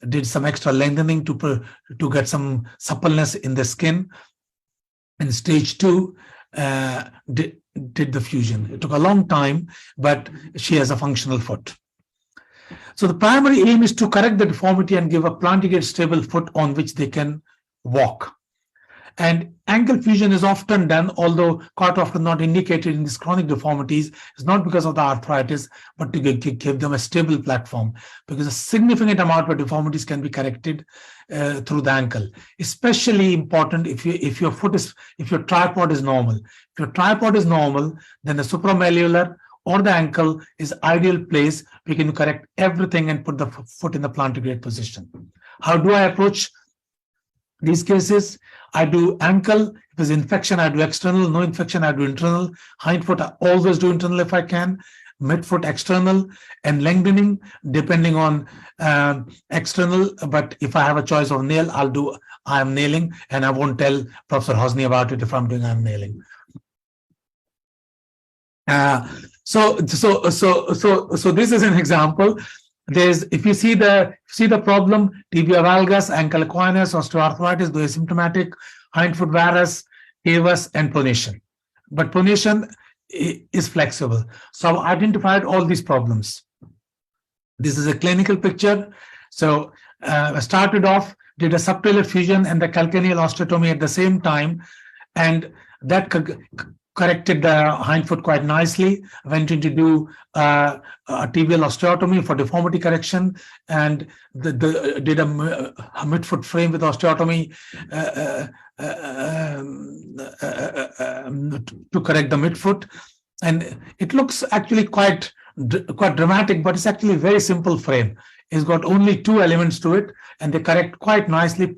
Speaker 2: did some extra lengthening to get some suppleness in the skin. And stage 2, did the fusion. It took a long time, but she has a functional foot. So the primary aim is to correct the deformity and give a plantigate stable foot on which they can walk. And ankle fusion is often done, although quite often not indicated in these chronic deformities. It's not because of the arthritis, but to give them a stable platform, because a significant amount of deformities can be corrected through the ankle. Especially important if your tripod is normal. If your tripod is normal, then the supramalleolar or the ankle is ideal place. We can correct everything and put the foot in the plantigrade position. How do I approach these cases? I do ankle. If there's infection, I do external. No infection, I do internal. Hind foot, I always do internal if I can. midfoot external, and lengthening depending on external. But if I have a choice of nail, I'll do arm nailing, and I won't tell Professor Hosni about it if I'm doing arm nailing. So this is an example. There's, if you see the problem, tibia valgus, ankle equinus, osteoarthritis, the asymptomatic, hindfoot varus, avus, and pronation. But pronation is flexible. So I've identified all these problems. This is a clinical picture. So I started off, did a subtalar fusion and the calcaneal osteotomy at the same time, and that corrected the hindfoot quite nicely. Went in to do a tibial osteotomy for deformity correction, and did a midfoot frame with osteotomy to correct the midfoot. And it looks actually quite dramatic, but it's actually a very simple frame. It's got only 2 elements to it, and they correct quite nicely,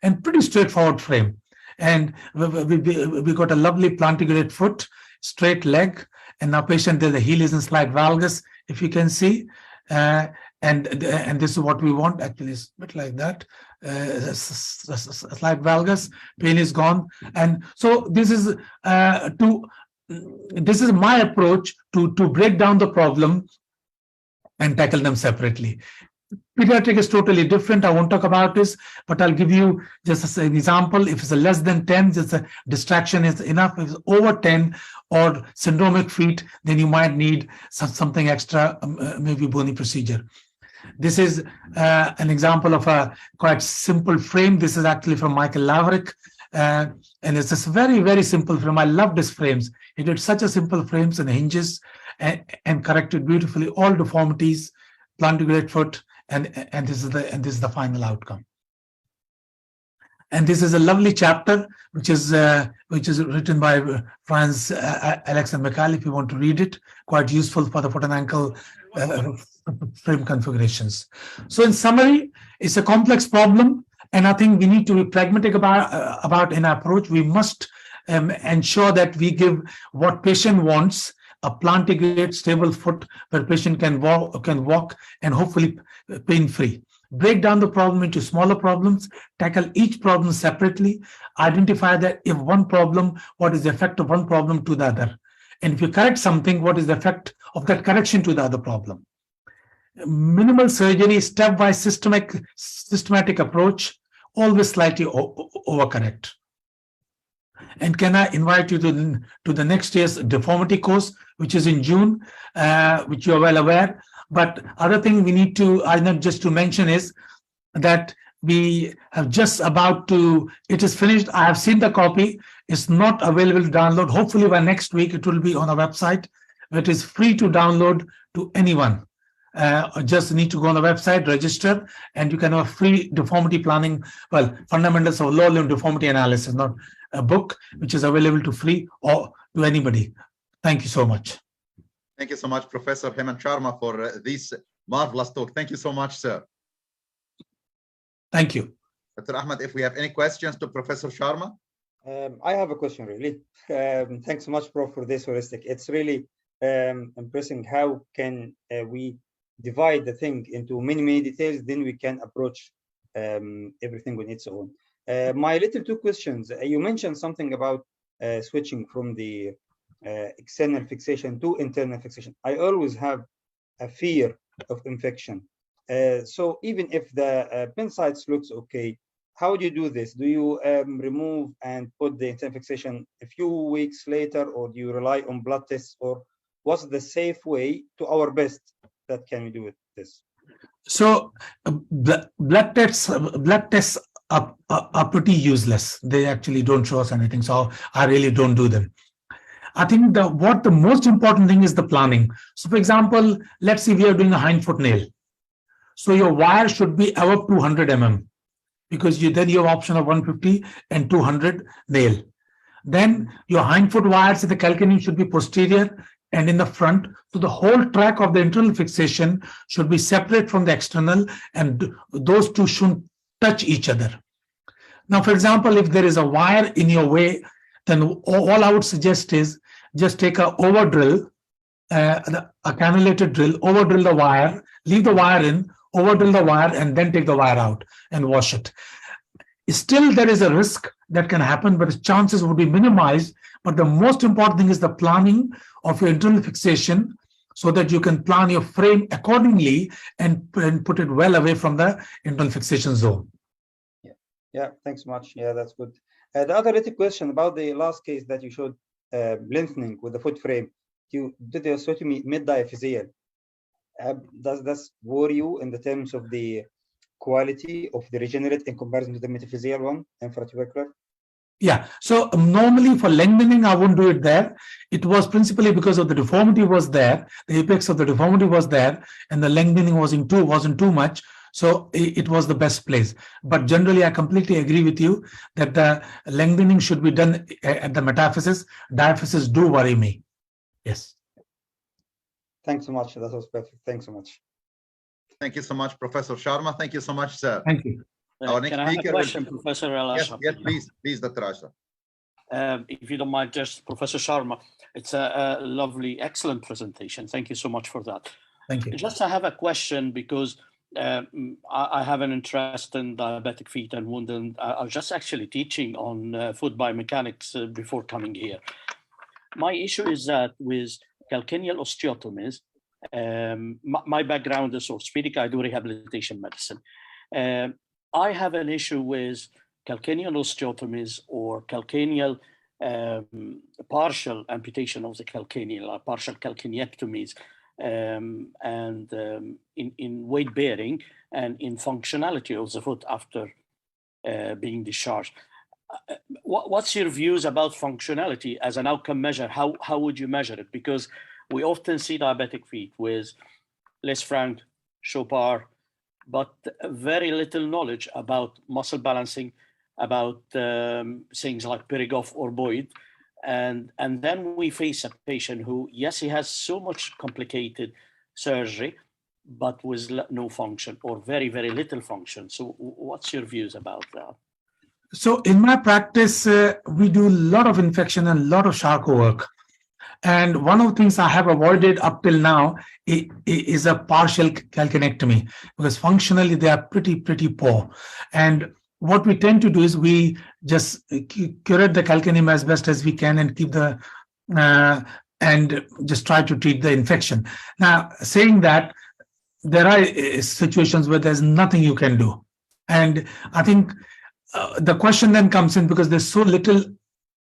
Speaker 2: and pretty straightforward frame. And we got a lovely plantigrade foot, straight leg, and now patient, there's a heel is in slight valgus, if you can see, and this is what we want. Actually, it's a bit like that. Slight valgus, pain is gone, and so this is my approach to break down the problem and tackle them separately. Pediatric is totally different. I won't talk about this, but I'll give you just an example. If it's a less than 10, just a distraction is enough. If it's over 10 or syndromic feet, then you might need something extra, maybe bony procedure. This is an example of a quite simple frame. This is actually from Michael Laverick, and it's this very, very simple frame. I love these frames. He did such a simple frames and hinges and corrected beautifully all deformities, plantigrade foot, and this is the final outcome. And this is a lovely chapter which is written by Franz Alex and Mikhail, if you want to read it. Quite useful for the foot and ankle frame configurations. So in summary, it's a complex problem, and I think we need to be pragmatic about in our approach. We must ensure that we give what patient wants, a plantigrade stable foot where patient can walk and hopefully pain-free. Break down the problem into smaller problems, tackle each problem separately, identify that if one problem, what is the effect of one problem to the other. And if you correct something, what is the effect of that correction to the other problem? Minimal surgery, stepwise systematic approach, always slightly overcorrect. And can I invite you to the next year's deformity course, which is in June, which you are well aware. But other thing we need to, just to mention is that we have just about to, it is finished. I have seen the copy. It's not available to download. Hopefully by next week, it will be on our website. It is free to download to anyone. Just need to go on the website, register, and you can have free deformity planning, fundamentals of lower limb deformity analysis, not a book, which is available to free or to anybody. Thank you so much.
Speaker 6: Thank you so much, Professor Hemant Sharma, for this marvelous talk. Thank you so much, sir.
Speaker 2: Thank you.
Speaker 6: Dr. Ahmed, if we have any questions to Professor Sharma?
Speaker 4: I have a question, really. Thanks so much, Prof, for this holistic. It's really impressive how can we divide the thing into many, many details, then we can approach everything on its own. My little 2 questions. You mentioned something about switching from the external fixation to internal fixation. I always have a fear of infection. So even if the pin sites looks okay, how do you do this? Do you remove and put the internal fixation a few weeks later, or do you rely on blood tests, or what's the safe way to our best that can we do with this?
Speaker 2: So blood tests are pretty useless. They actually don't show us anything. So I really don't do them. I think what the most important thing is the planning. So for example, let's say we are doing a hindfoot nail. So your wire should be above 200 mm, because then you have option of 150 and 200 nail. Then your hindfoot wires in the calcaneum should be posterior and in the front. So the whole track of the internal fixation should be separate from the external, and those two shouldn't touch each other. Now, for example, if there is a wire in your way, then all I would suggest is just take a over drill a cannulated drill, over drill the wire, leave the wire in, over drill the wire, and then take the wire out and wash it. Still, there is a risk that can happen, but the chances would be minimized. But the most important thing is the planning of your internal fixation, so that you can plan your frame accordingly and put it well away from the internal fixation zone.
Speaker 4: Yeah, thanks so much. Yeah, that's good. The other related question about the last case that you showed, lengthening with the foot frame. You did the osteotomy mid-diaphyseal. Does this worry you in the terms of the quality of the regenerate in comparison to the metaphyseal one, infratubercular?
Speaker 2: Yeah, so normally for lengthening, I wouldn't do it there. It was principally because of the deformity was there, the apex of the deformity was there, and the lengthening wasn't too much. So it was the best place. But generally, I completely agree with you that the lengthening should be done at the metaphysis. Diaphysis do worry me. Yes.
Speaker 4: Thanks so much. That was perfect. Thanks so much.
Speaker 6: Thank you so much, Professor Sharma. Thank you so much, sir.
Speaker 2: Thank you.
Speaker 6: Our next
Speaker 5: Can I have a
Speaker 6: speaker
Speaker 5: question,
Speaker 6: will...
Speaker 5: Professor Al
Speaker 6: Yes,
Speaker 5: Ashraf?
Speaker 6: yes, please, Dr. Ashraf.
Speaker 5: If you don't mind, just Professor Sharma. It's a lovely, excellent presentation. Thank you so much for that.
Speaker 2: Thank you.
Speaker 5: Just I have a question because I have an interest in diabetic feet and wound, and I was just actually teaching on foot biomechanics before coming here. My issue is that with calcaneal osteotomies, my background is orthopedic. I do rehabilitation medicine. I have an issue with calcaneal osteotomies or calcaneal partial amputation of the calcaneal, partial calcaneectomies, and in weight bearing and in functionality of the foot after being discharged. What's your views about functionality as an outcome measure? How would you measure it? Because we often see diabetic feet with less frank, Chopard, but very little knowledge about muscle balancing, about things like Pirigoff or Boyd. And then we face a patient who, yes, he has so much complicated surgery, but with no function or very, very little function. So what's your views about that?
Speaker 2: So in my practice, we do a lot of infection and a lot of Charcot work. And one of the things I have avoided up till now is a partial calcanectomy, because functionally they are pretty poor. And what we tend to do is we just curate the calcaneum as best as we can and keep the and just try to treat the infection. Now, saying that, there are situations where there's nothing you can do. And I think the question then comes in because there's so little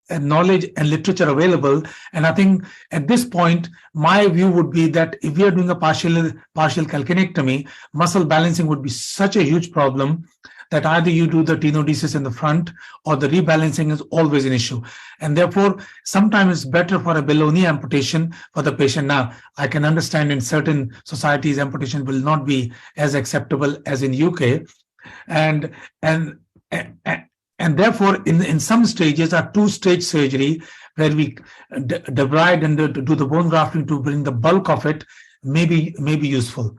Speaker 2: knowledge and literature available. And I think at this point, my view would be that if we are doing a partial calcanectomy, muscle balancing would be such a huge problem that either you do the tenodesis in the front or the rebalancing is always an issue. And therefore, sometimes it's better for a below knee amputation for the patient. Now, I can understand in certain societies, amputation will not be as acceptable as in UK. And therefore, in some stages, a two-stage surgery where we debride and do the bone grafting to bring the bulk of it may be useful.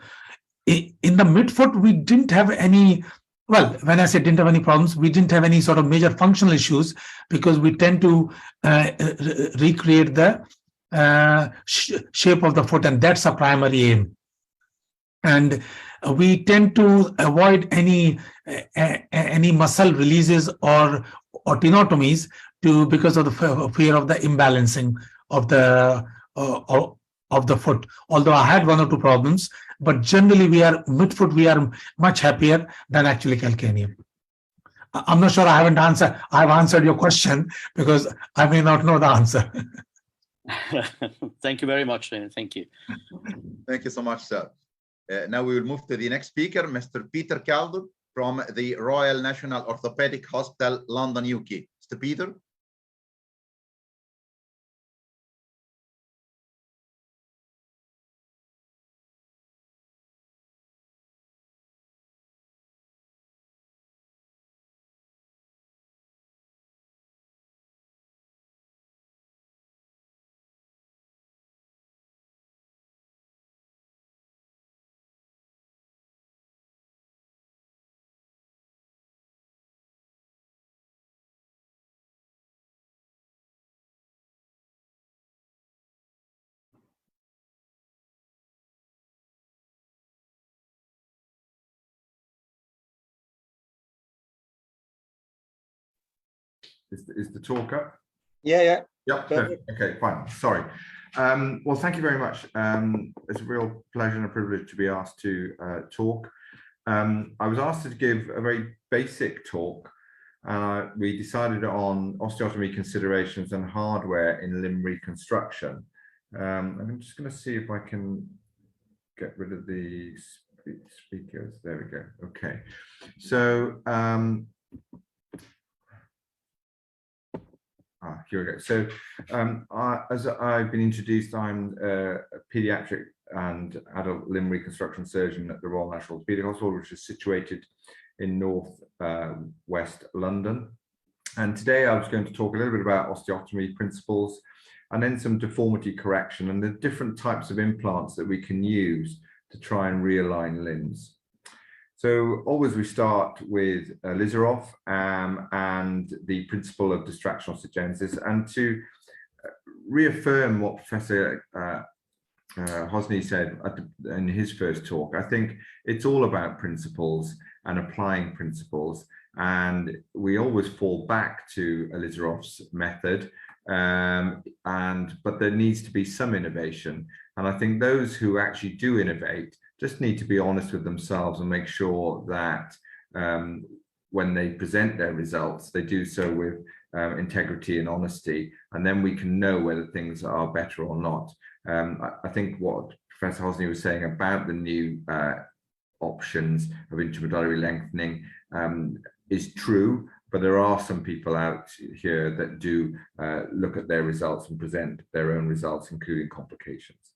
Speaker 2: In the midfoot, we didn't have any. Well, when I say didn't have any problems, we didn't have any sort of major functional issues because we tend to recreate the shape of the foot, and that's a primary aim. And we tend to avoid any muscle releases or tenotomies because of the fear of the imbalancing of the foot. Although I had one or two problems, but generally midfoot we are much happier than actually calcaneum. I'm not sure I've answered your question because I may not know the answer.
Speaker 5: Thank you very much. Thank you.
Speaker 6: Thank you so much, sir. Now we will move to the next speaker, Mr. Peter Calder from the Royal National Orthopaedic Hospital, London, UK. Mr. Peter.
Speaker 3: Is the talk up?
Speaker 4: Yeah.
Speaker 3: Yep.
Speaker 4: Perfect.
Speaker 3: Okay, fine. Sorry. Well, thank you very much. It's a real pleasure and a privilege to be asked to talk. I was asked to give a very basic talk. We decided on osteotomy considerations and hardware in limb reconstruction. I'm just going to see if I can get rid of the speakers. There we go. Okay. So, here we go. So, as I've been introduced, I'm a pediatric and adult limb reconstruction surgeon at the Royal National Orthopaedic Hospital, which is situated in north west London. And today I was going to talk a little bit about osteotomy principles and then some deformity correction and the different types of implants that we can use to try and realign limbs. So always we start with Lizaroff and the principle of distraction osteogenesis, and to reaffirm what Professor Hosny said in his first talk, I think it's all about principles and applying principles, and we always fall back to Lizaroff's method, but there needs to be some innovation, and I think those who actually do innovate just need to be honest with themselves and make sure that when they present their results, they do so with integrity and honesty, and then we can know whether things are better or not. I think what Professor Hosny was saying about the new options of intramedullary lengthening is true, but there are some people out here that do look at their results and present their own results, including complications.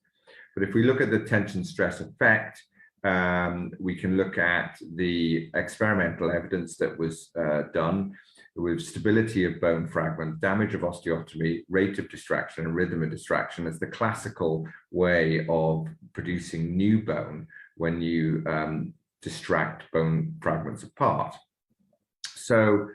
Speaker 3: But if we look at the tension stress effect, we can look at the experimental evidence that was done with stability of bone fragment, damage of osteotomy, rate of distraction, and rhythm of distraction as the classical way of producing new bone when you distract bone fragments apart. So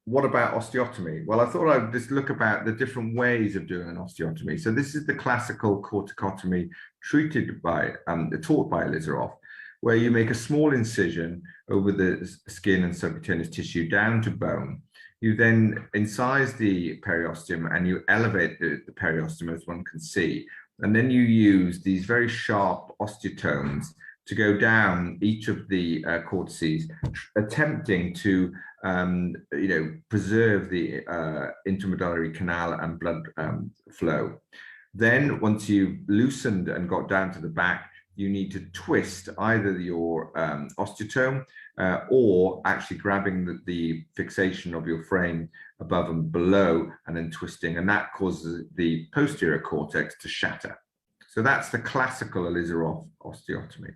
Speaker 3: what about osteotomy? Well, I thought I'd just look about the different ways of doing an osteotomy. So this is the classical corticotomy taught by Lizaroff, where you make a small incision over the skin and subcutaneous tissue down to bone. You then incise the periosteum and you elevate the periosteum, as one can see. And then you use these very sharp osteotomes to go down each of the cortices, attempting to preserve the intramedullary canal and blood flow. Then once you've loosened and got down to the back, you need to twist either your osteotome or actually grabbing the fixation of your frame above and below and then twisting, and that causes the posterior cortex to shatter. So that's the classical Lizaroff osteotomy.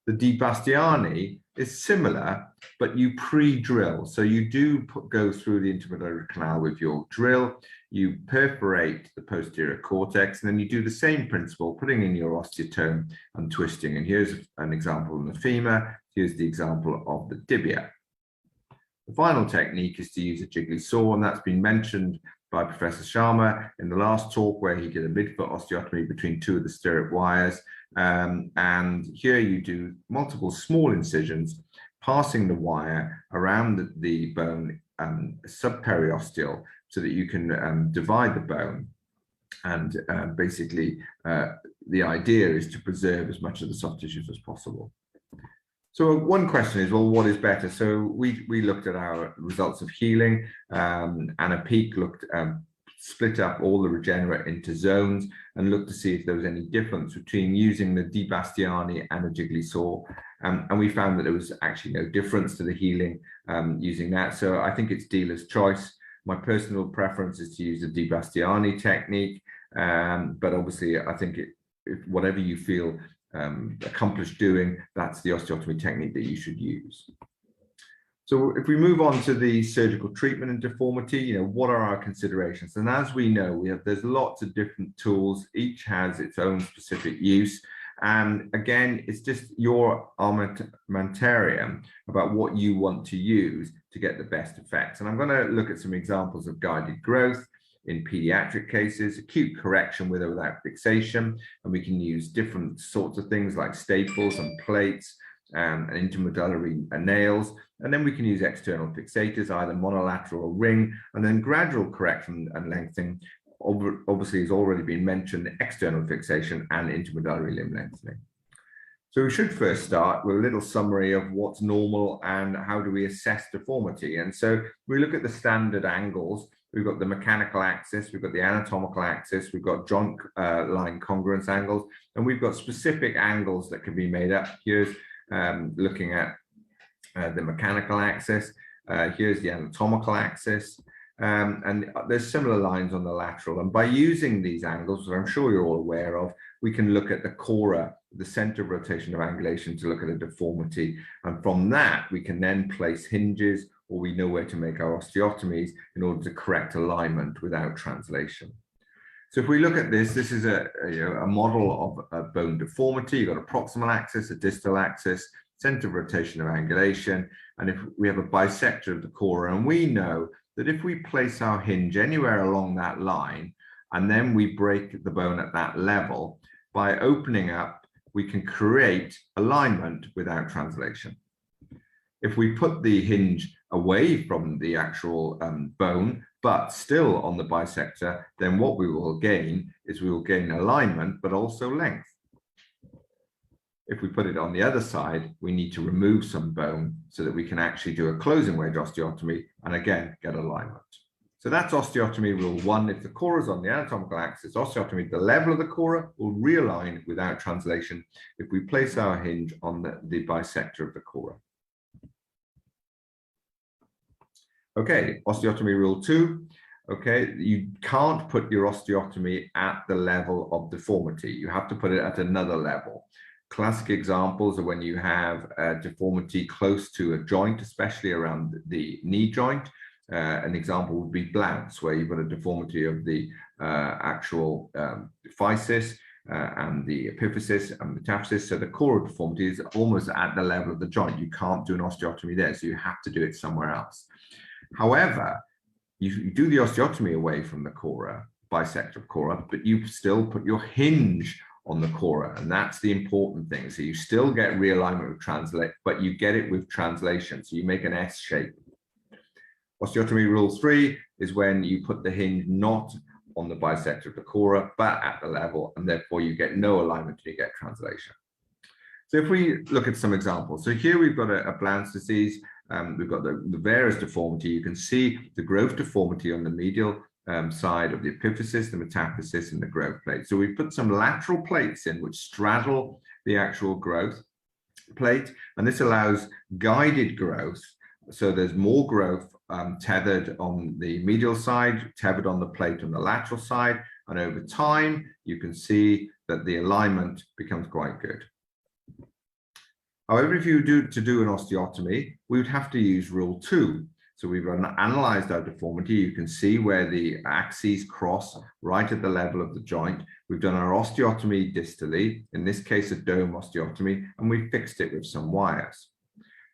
Speaker 3: The Di Bastiani is similar, but you pre-drill. So you do go through the intramedullary canal with your drill, you perforate the posterior cortex, and then you do the same principle, putting in your osteotome and twisting. And here's an example of the femur. Here's the example of the tibia. The final technique is to use a jiggly saw, and that's been mentioned by Professor Sharma in the last talk, where he did a midfoot osteotomy between two of the stirrup wires. And here you do multiple small incisions, passing the wire around the bone subperiosteal, so that you can divide the bone. And basically, the idea is to preserve as much of the soft tissues as possible. So one question is, well, what is better? So we looked at our results of healing. Anna Peak split up all the regenerate into zones and looked to see if there was any difference between using the Di Bastiani and a jiggly saw. And we found that there was actually no difference to the healing using that. So I think it's dealer's choice. My personal preference is to use the Di Bastiani technique. But obviously, I think whatever you feel accomplished doing, that's the osteotomy technique that you should use. So if we move on to the surgical treatment and deformity, what are our considerations? And as we know, there's lots of different tools. Each has its own specific use. And again, it's just your armamentarium about what you want to use to get the best effects. And I'm going to look at some examples of guided growth in pediatric cases, acute correction with or without fixation. And we can use different sorts of things like staples and plates, and intermedullary nails. And then we can use external fixators, either monolateral or ring, and then gradual correction and lengthening. Obviously, has already been mentioned, external fixation and intermedullary limb lengthening. So we should first start with a little summary of what's normal and how do we assess deformity. And so we look at the standard angles. We've got the mechanical axis, we've got the anatomical axis, we've got joint line congruence angles, and we've got specific angles that can be made up. Here's looking at the mechanical axis. Here's the anatomical axis. And there's similar lines on the lateral. And by using these angles, which I'm sure you're all aware of, we can look at the chora, the center of rotation of angulation, to look at a deformity. And from that, we can then place hinges, or we know where to make our osteotomies in order to correct alignment without translation. So if we look at this, this is a model of a bone deformity. You've got a proximal axis, a distal axis, center of rotation of angulation. And if we have a bisector of the chora, and we know that if we place our hinge anywhere along that line, and then we break the bone at that level, by opening up, we can create alignment without translation. If we put the hinge away from the actual bone, but still on the bisector, then what we will gain is we will gain alignment, but also length. If we put it on the other side, we need to remove some bone so that we can actually do a closing wedge osteotomy and again get alignment. So that's osteotomy rule 1. If the chora is on the anatomical axis, osteotomy at the level of the chora will realign without translation if we place our hinge on the bisector of the chora. Okay, osteotomy rule 2. Okay, you can't put your osteotomy at the level of deformity. You have to put it at another level. Classic examples are when you have a deformity close to a joint, especially around the knee joint. An example would be Blount's, where you've got a deformity of the actual physis and the epiphysis and metaphysis. So the chora deformity is almost at the level of the joint. You can't do an osteotomy there, so you have to do it somewhere else. However, you do the osteotomy away from the chora, bisector of chora, but you still put your hinge on the chora, and that's the important thing. So you still get realignment with translate, but you get it with translation. So you make an S shape. Osteotomy rule 3 is when you put the hinge not on the bisector of the chora, but at the level, and therefore you get no alignment and you get translation. So if we look at some examples, so here we've got a Blount's disease. We've got the varus deformity. You can see the growth deformity on the medial side of the epiphysis, the metaphysis, and the growth plate. So we've put some lateral plates in which straddle the actual growth plate, and this allows guided growth. So there's more growth tethered on the medial side, tethered on the plate on the lateral side, and over time you can see that the alignment becomes quite good. However, if you do an osteotomy, we would have to use rule 2. So we've analyzed our deformity. You can see where the axes cross right at the level of the joint. We've done our osteotomy distally, in this case a dome osteotomy, and we fixed it with some wires.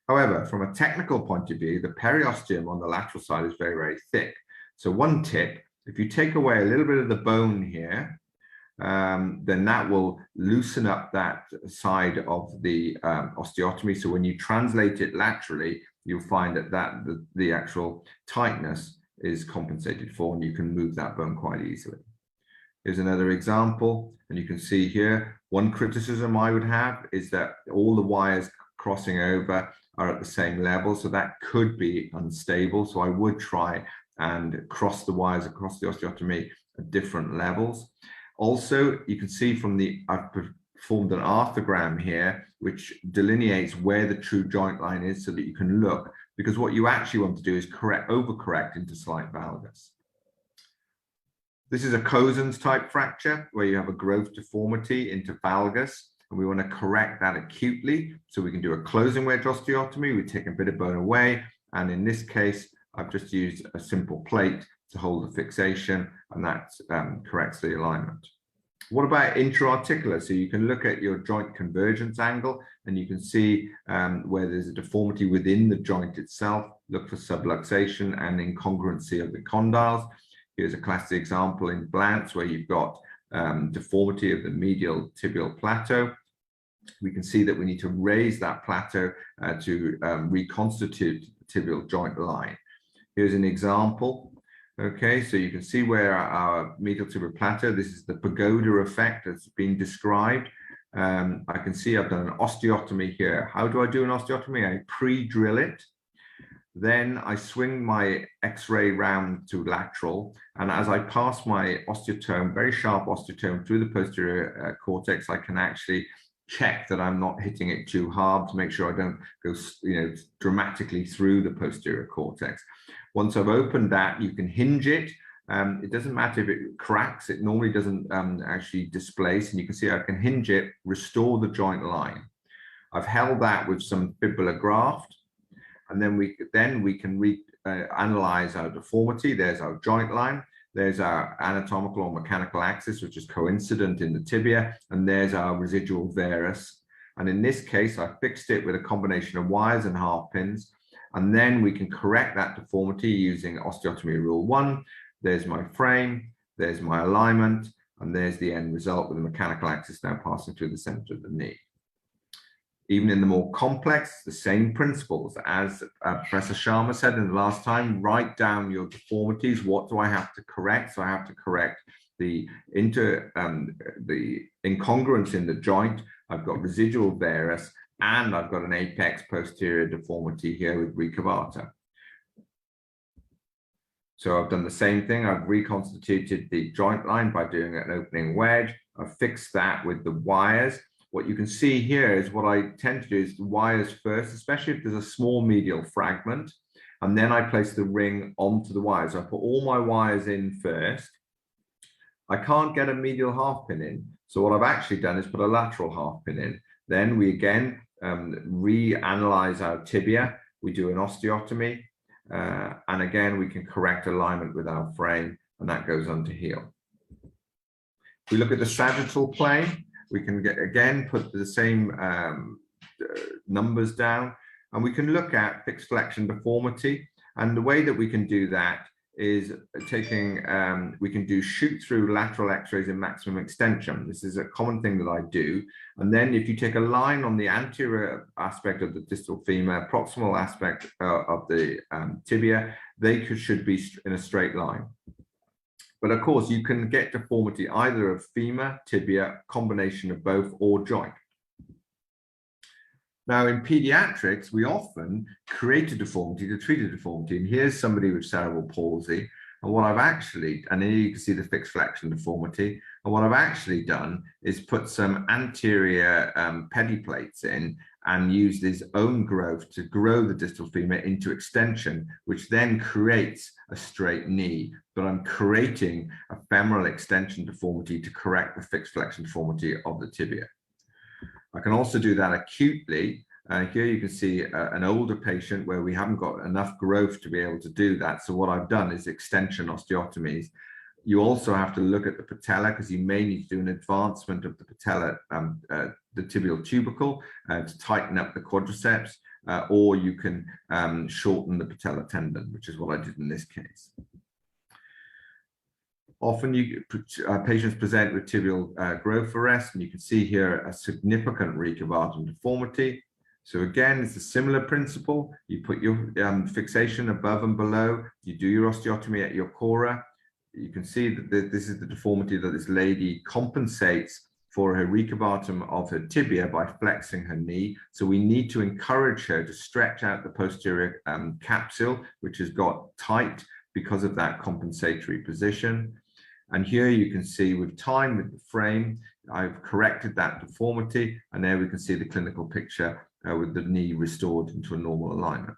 Speaker 3: However, from a technical point of view, the periosteum on the lateral side is very, very thick. So one tip, if you take away a little bit of the bone here, then that will loosen up that side of the osteotomy. So when you translate it laterally, you'll find that the actual tightness is compensated for, and you can move that bone quite easily. Here's another example, and you can see here, one criticism I would have is that all the wires crossing over are at the same level, so that could be unstable. So I would try and cross the wires across the osteotomy at different levels. Also, you can see from I've performed an arthrogram here, which delineates where the true joint line is so that you can look, because what you actually want to do is overcorrect into slight valgus. This is a Cosen's type fracture where you have a growth deformity into valgus, and we want to correct that acutely. So we can do a closing wedge osteotomy. We take a bit of bone away, and in this case, I've just used a simple plate to hold the fixation, and that corrects the alignment. What about intra-articular? So you can look at your joint convergence angle, and you can see where there's a deformity within the joint itself. Look for subluxation and incongruency of the condyles. Here's a classic example in Blount's where you've got deformity of the medial tibial plateau. we can see that we need to raise that plateau to reconstitute the tibial joint line. Here's an example. Okay, so you can see where our medial tibial plateau, this is the pagoda effect that's been described. I can see I've done an osteotomy here. How do I do an osteotomy? I pre-drill it. Then I swing my X-ray round to lateral, and as I pass my osteotome, very sharp osteotome, through the posterior cortex, I can actually check that I'm not hitting it too hard to make sure I don't go, dramatically through the posterior cortex. Once I've opened that, you can hinge it. It doesn't matter if it cracks, it normally doesn't actually displace, and you can see I can hinge it, restore the joint line. I've held that with some fibrillar graft, and then we can analyze our deformity. There's our joint line, there's our anatomical or mechanical axis, which is coincident in the tibia, and there's our residual varus. And in this case, I fixed it with a combination of wires and half pins, and then we can correct that deformity using osteotomy rule 1. There's my frame, there's my alignment, and there's the end result with the mechanical axis now passing through the center of the knee. Even in the more complex, the same principles. As Professor Sharma said in the last time, write down your deformities. What do I have to correct? So I have to correct the incongruence in the joint. I've got residual varus, and I've got an apex posterior deformity here with recurvata. So I've done the same thing. I've reconstituted the joint line by doing an opening wedge. I've fixed that with the wires. What you can see here is what I tend to do is the wires first, especially if there's a small medial fragment, and then I place the ring onto the wires. I put all my wires in first. I can't get a medial half pin in. So what I've actually done is put a lateral half pin in. Then we again reanalyze our tibia. We do an osteotomy, and again, we can correct alignment with our frame, and that goes on to heal. If we look at the sagittal plane, we can again put the same numbers down, and we can look at fixed flexion deformity. And the way that we can do that is taking, we can do shoot through lateral x-rays in maximum extension. This is a common thing that I do. And then if you take a line on the anterior aspect of the distal femur, proximal aspect of the tibia, they should be in a straight line. But of course, you can get deformity either of femur, tibia, combination of both, or joint. Now, in pediatrics, we often create a deformity to treat a deformity. And here's somebody with cerebral palsy. And what I've actually, and here you can see the fixed flexion deformity. And what I've actually done is put some anterior pediplates in and use this own growth to grow the distal femur into extension, which then creates a straight knee. But I'm creating a femoral extension deformity to correct the fixed flexion deformity of the tibia. I can also do that acutely. Here you can see an older patient where we haven't got enough growth to be able to do that. So what I've done is extension osteotomies. You also have to look at the patella, because you may need to do an advancement of the patella, the tibial tubercle, to tighten up the quadriceps, or you can shorten the patella tendon, which is what I did in this case. Often patients present with tibial growth arrest, and you can see here a significant recurvatum deformity. So again, it's a similar principle. You put your fixation above and below, you do your osteotomy at your cora. You can see that this is the deformity that this lady compensates for her recurvatum of her tibia by flexing her knee. So we need to encourage her to stretch out the posterior capsule, which has got tight because of that compensatory position. And here you can see with time with the frame, I've corrected that deformity, and there we can see the clinical picture with the knee restored into a normal alignment.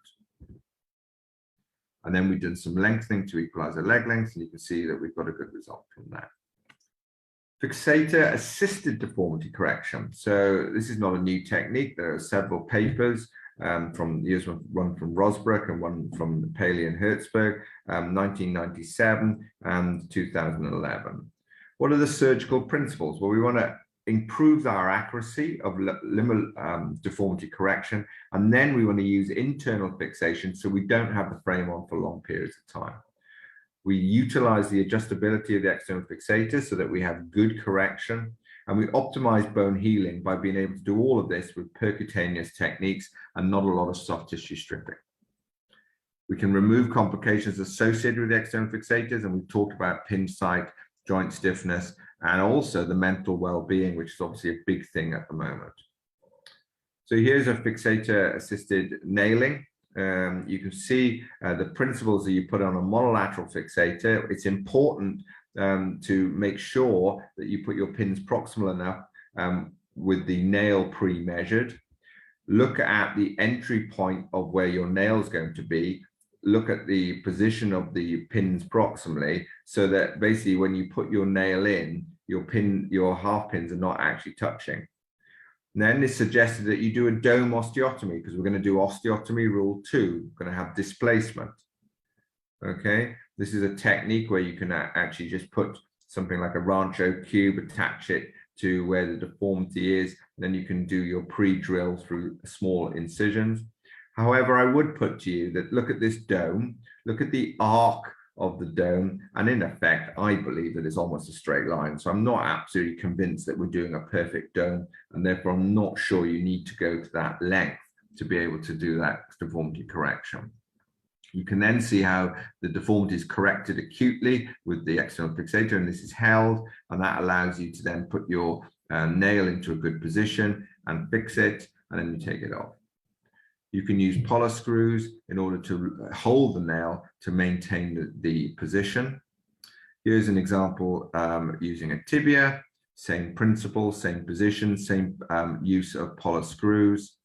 Speaker 3: And then we've done some lengthening to equalize the leg length, and you can see that we've got a good result from that. Fixator assisted deformity correction. So this is not a new technique. There are several papers from years, one from Rosbrook and one from Paley and Hertzberg, 1997 and 2011. What are the surgical principles? Well, we want to improve our accuracy of limbal deformity correction, and then we want to use internal fixation so we don't have the frame on for long periods of time. We utilize the adjustability of the external fixator so that we have good correction. And we optimize bone healing by being able to do all of this with percutaneous techniques and not a lot of soft tissue stripping. We can remove complications associated with the external fixators, and we've talked about pin site, joint stiffness, and also the mental well-being, which is obviously a big thing at the moment. So here's a fixator-assisted nailing. You can see the principles that you put on a monolateral fixator. It's important to make sure that you put your pins proximal enough with the nail pre-measured. Look at the entry point of where your nail is going to be. Look at the position of the pins proximally, so that basically when you put your nail in, your half pins are not actually touching. And then it's suggested that you do a dome osteotomy, because we're going to do osteotomy rule 2. We're going to have displacement. Okay, this is a technique where you can actually just put something like a Rancho cube, attach it to where the deformity is, then you can do your pre-drill through small incisions. However, I would put to you that look at this dome, look at the arc of the dome, and in effect, I believe that it's almost a straight line. So I'm not absolutely convinced that we're doing a perfect dome, and therefore I'm not sure you need to go to that length to be able to do that deformity correction. You can then see how the deformity is corrected acutely with the external fixator, and this is held, and that allows you to then put your nail into a good position and fix it, and then you take it off. You can use polar screws in order to hold the nail to maintain the position. Here's an example using a tibia, same principle, same position, same use of polar screws.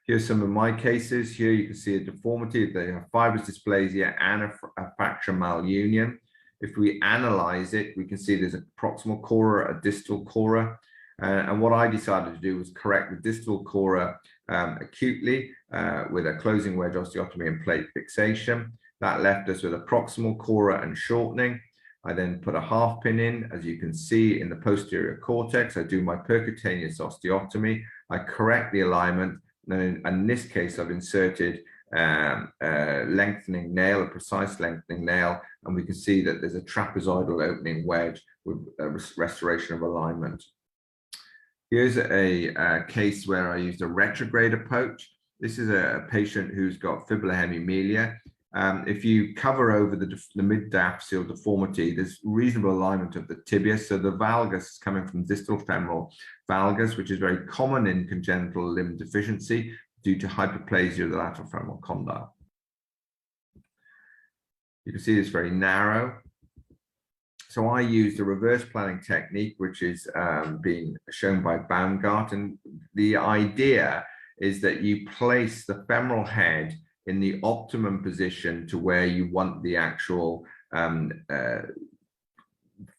Speaker 3: Here's some of my cases. Here you can see a deformity. They have fibrous dysplasia and a fracture malunion. If we analyze it, we can see there's a proximal cora, a distal cora. And what I decided to do was correct the distal cora acutely with a closing wedge osteotomy and plate fixation. That left us with a proximal cora and shortening. I then put a half pin in, as you can see, in the posterior cortex. I do my percutaneous osteotomy. I correct the alignment. And in this case, I've inserted a lengthening nail, a precise lengthening nail, and we can see that there's a trapezoidal opening wedge with a restoration of alignment. Here's a case where I used a retrograde approach. This is a patient who's got fibula hemimelia. If you cover over the mid-diaphyseal deformity, there's reasonable alignment of the tibia. So the valgus is coming from distal femoral valgus, which is very common in congenital limb deficiency due to hyperplasia of the lateral femoral condyle. You can see it's very narrow. So I used a reverse planning technique, which is being shown by Baumgart. And the idea is that you place the femoral head in the optimum position to where you want the actual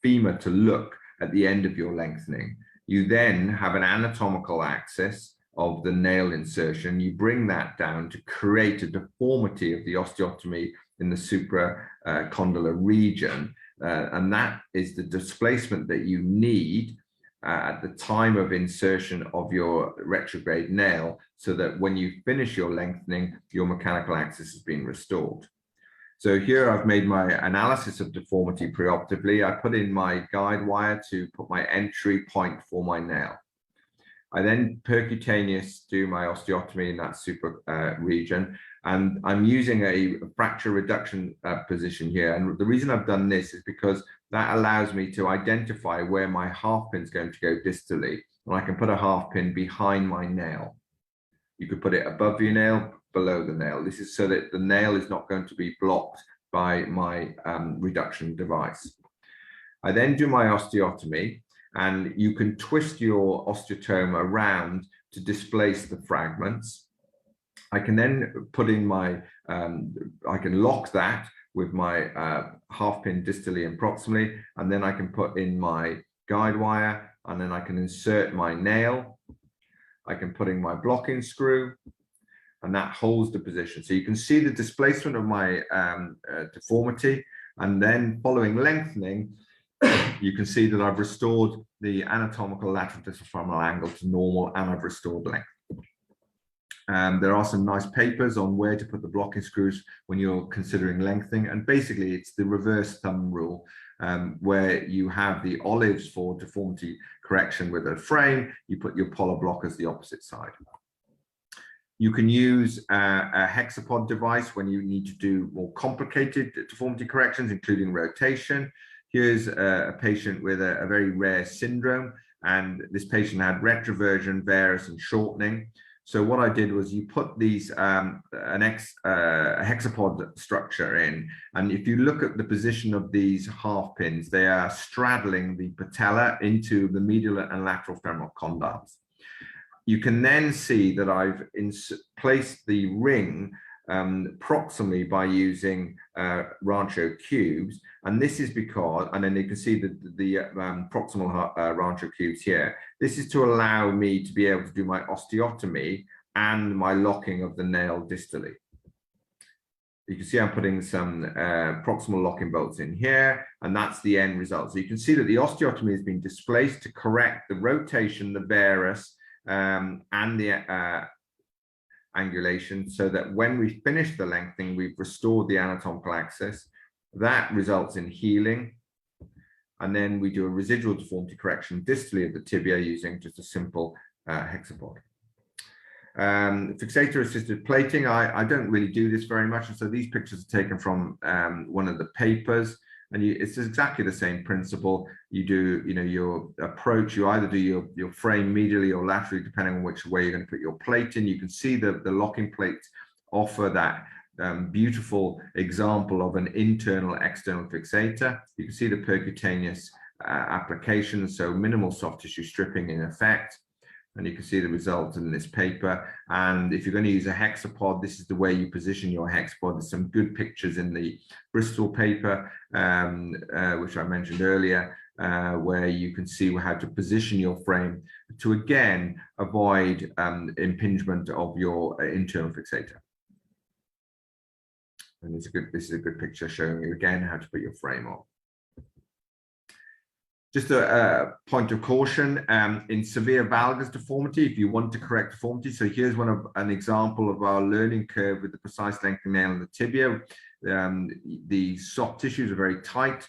Speaker 3: femur to look at the end of your lengthening. You then have an anatomical axis of the nail insertion. You bring that down to create a deformity of the osteotomy in the supracondylar region. And that is the displacement that you need at the time of insertion of your retrograde nail, so that when you finish your lengthening, your mechanical axis has been restored. So here I've made my analysis of deformity preoperatively. I put in my guide wire to put my entry point for my nail. I then percutaneous do my osteotomy in that super region, and I'm using a fracture reduction position here. And the reason I've done this is because that allows me to identify where my half pin is going to go distally, and I can put a half pin behind my nail. You could put it above your nail, below the nail. This is so that the nail is not going to be blocked by my reduction device. I then do my osteotomy, and you can twist your osteotome around to displace the fragments. I can then put in my, I can lock that with my half pin distally and proximally, and then I can put in my guide wire, and then I can insert my nail. I can put in my blocking screw, and that holds the position. So you can see the displacement of my deformity, and then following lengthening, you can see that I've restored the anatomical lateral distal femoral angle to normal, and I've restored length. There are some nice papers on where to put the blocking screws when you're considering lengthening, and basically it's the reverse thumb rule. where you have the olives for deformity correction with a frame, you put your polar blockers the opposite side. You can use a hexapod device when you need to do more complicated deformity corrections, including rotation. Here's a patient with a very rare syndrome, and this patient had retroversion, varus, and shortening. So what I did was you put these a hexapod structure in, and if you look at the position of these half pins, they are straddling the patella into the medial and lateral femoral condyles. You can then see that I've placed the ring proximally by using Rancho cubes, and this is because, and then you can see the proximal Rancho cubes here. This is to allow me to be able to do my osteotomy and my locking of the nail distally. You can see I'm putting some proximal locking bolts in here, and that's the end result. So you can see that the osteotomy has been displaced to correct the rotation, the varus, and the angulation, so that when we finish the lengthening, we've restored the anatomical axis. That results in healing. And then we do a residual deformity correction distally of the tibia using just a simple hexapod. Fixator assisted plating, I don't really do this very much. And so these pictures are taken from one of the papers. And it's exactly the same principle. You do, your approach, you either do your frame medially or laterally, depending on which way you're going to put your plate in. You can see the locking plates offer that beautiful example of an internal external fixator. You can see the percutaneous application, so minimal soft tissue stripping in effect. And you can see the result in this paper. And if you're going to use a hexapod, this is the way you position your hexapod. There's some good pictures in the Bristol paper, which I mentioned earlier, where you can see how to position your frame to, again, avoid impingement of your internal fixator. And this is a good picture showing you, again, how to put your frame on. Just a point of caution, in severe valgus deformity, if you want to correct deformity, so here's an example of our learning curve with the precise lengthening nail in the tibia. The soft tissues are very tight,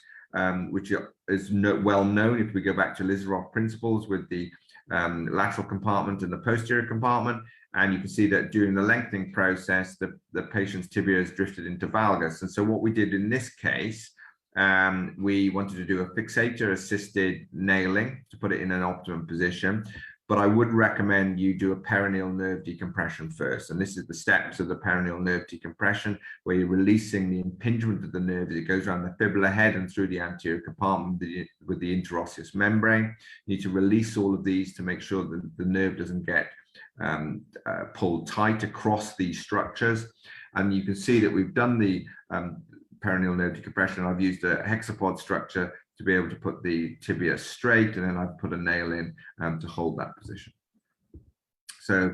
Speaker 3: which is well known if we go back to Lizaroff principles with the lateral compartment and the posterior compartment. And you can see that during the lengthening process, the patient's tibia has drifted into valgus. And so what we did in this case, we wanted to do a fixator assisted nailing to put it in an optimum position, but I would recommend you do a perineal nerve decompression first. And this is the steps of the perineal nerve decompression, where you're releasing the impingement of the nerve as it goes around the fibular head and through the anterior compartment with the interosseous membrane. You need to release all of these to make sure that the nerve doesn't get pulled tight across these structures. And you can see that we've done the perineal nerve decompression. I've used a hexapod structure to be able to put the tibia straight, and then I've put a nail in to hold that position. So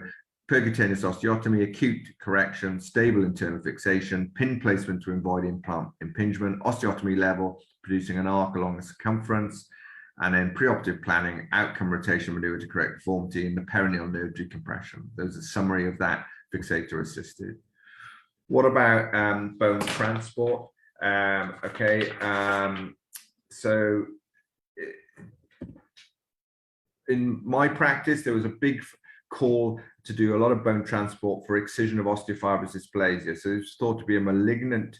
Speaker 3: percutaneous osteotomy, acute correction, stable internal fixation, pin placement to avoid implant impingement, osteotomy level, producing an arc along the circumference, and then preoperative planning, outcome rotation maneuver to correct deformity, and the perineal nerve decompression. There's a summary of that fixator assisted. What about bone transport? So in my practice, there was a big call to do a lot of bone transport for excision of osteofibrous dysplasia. So it's thought to be a malignant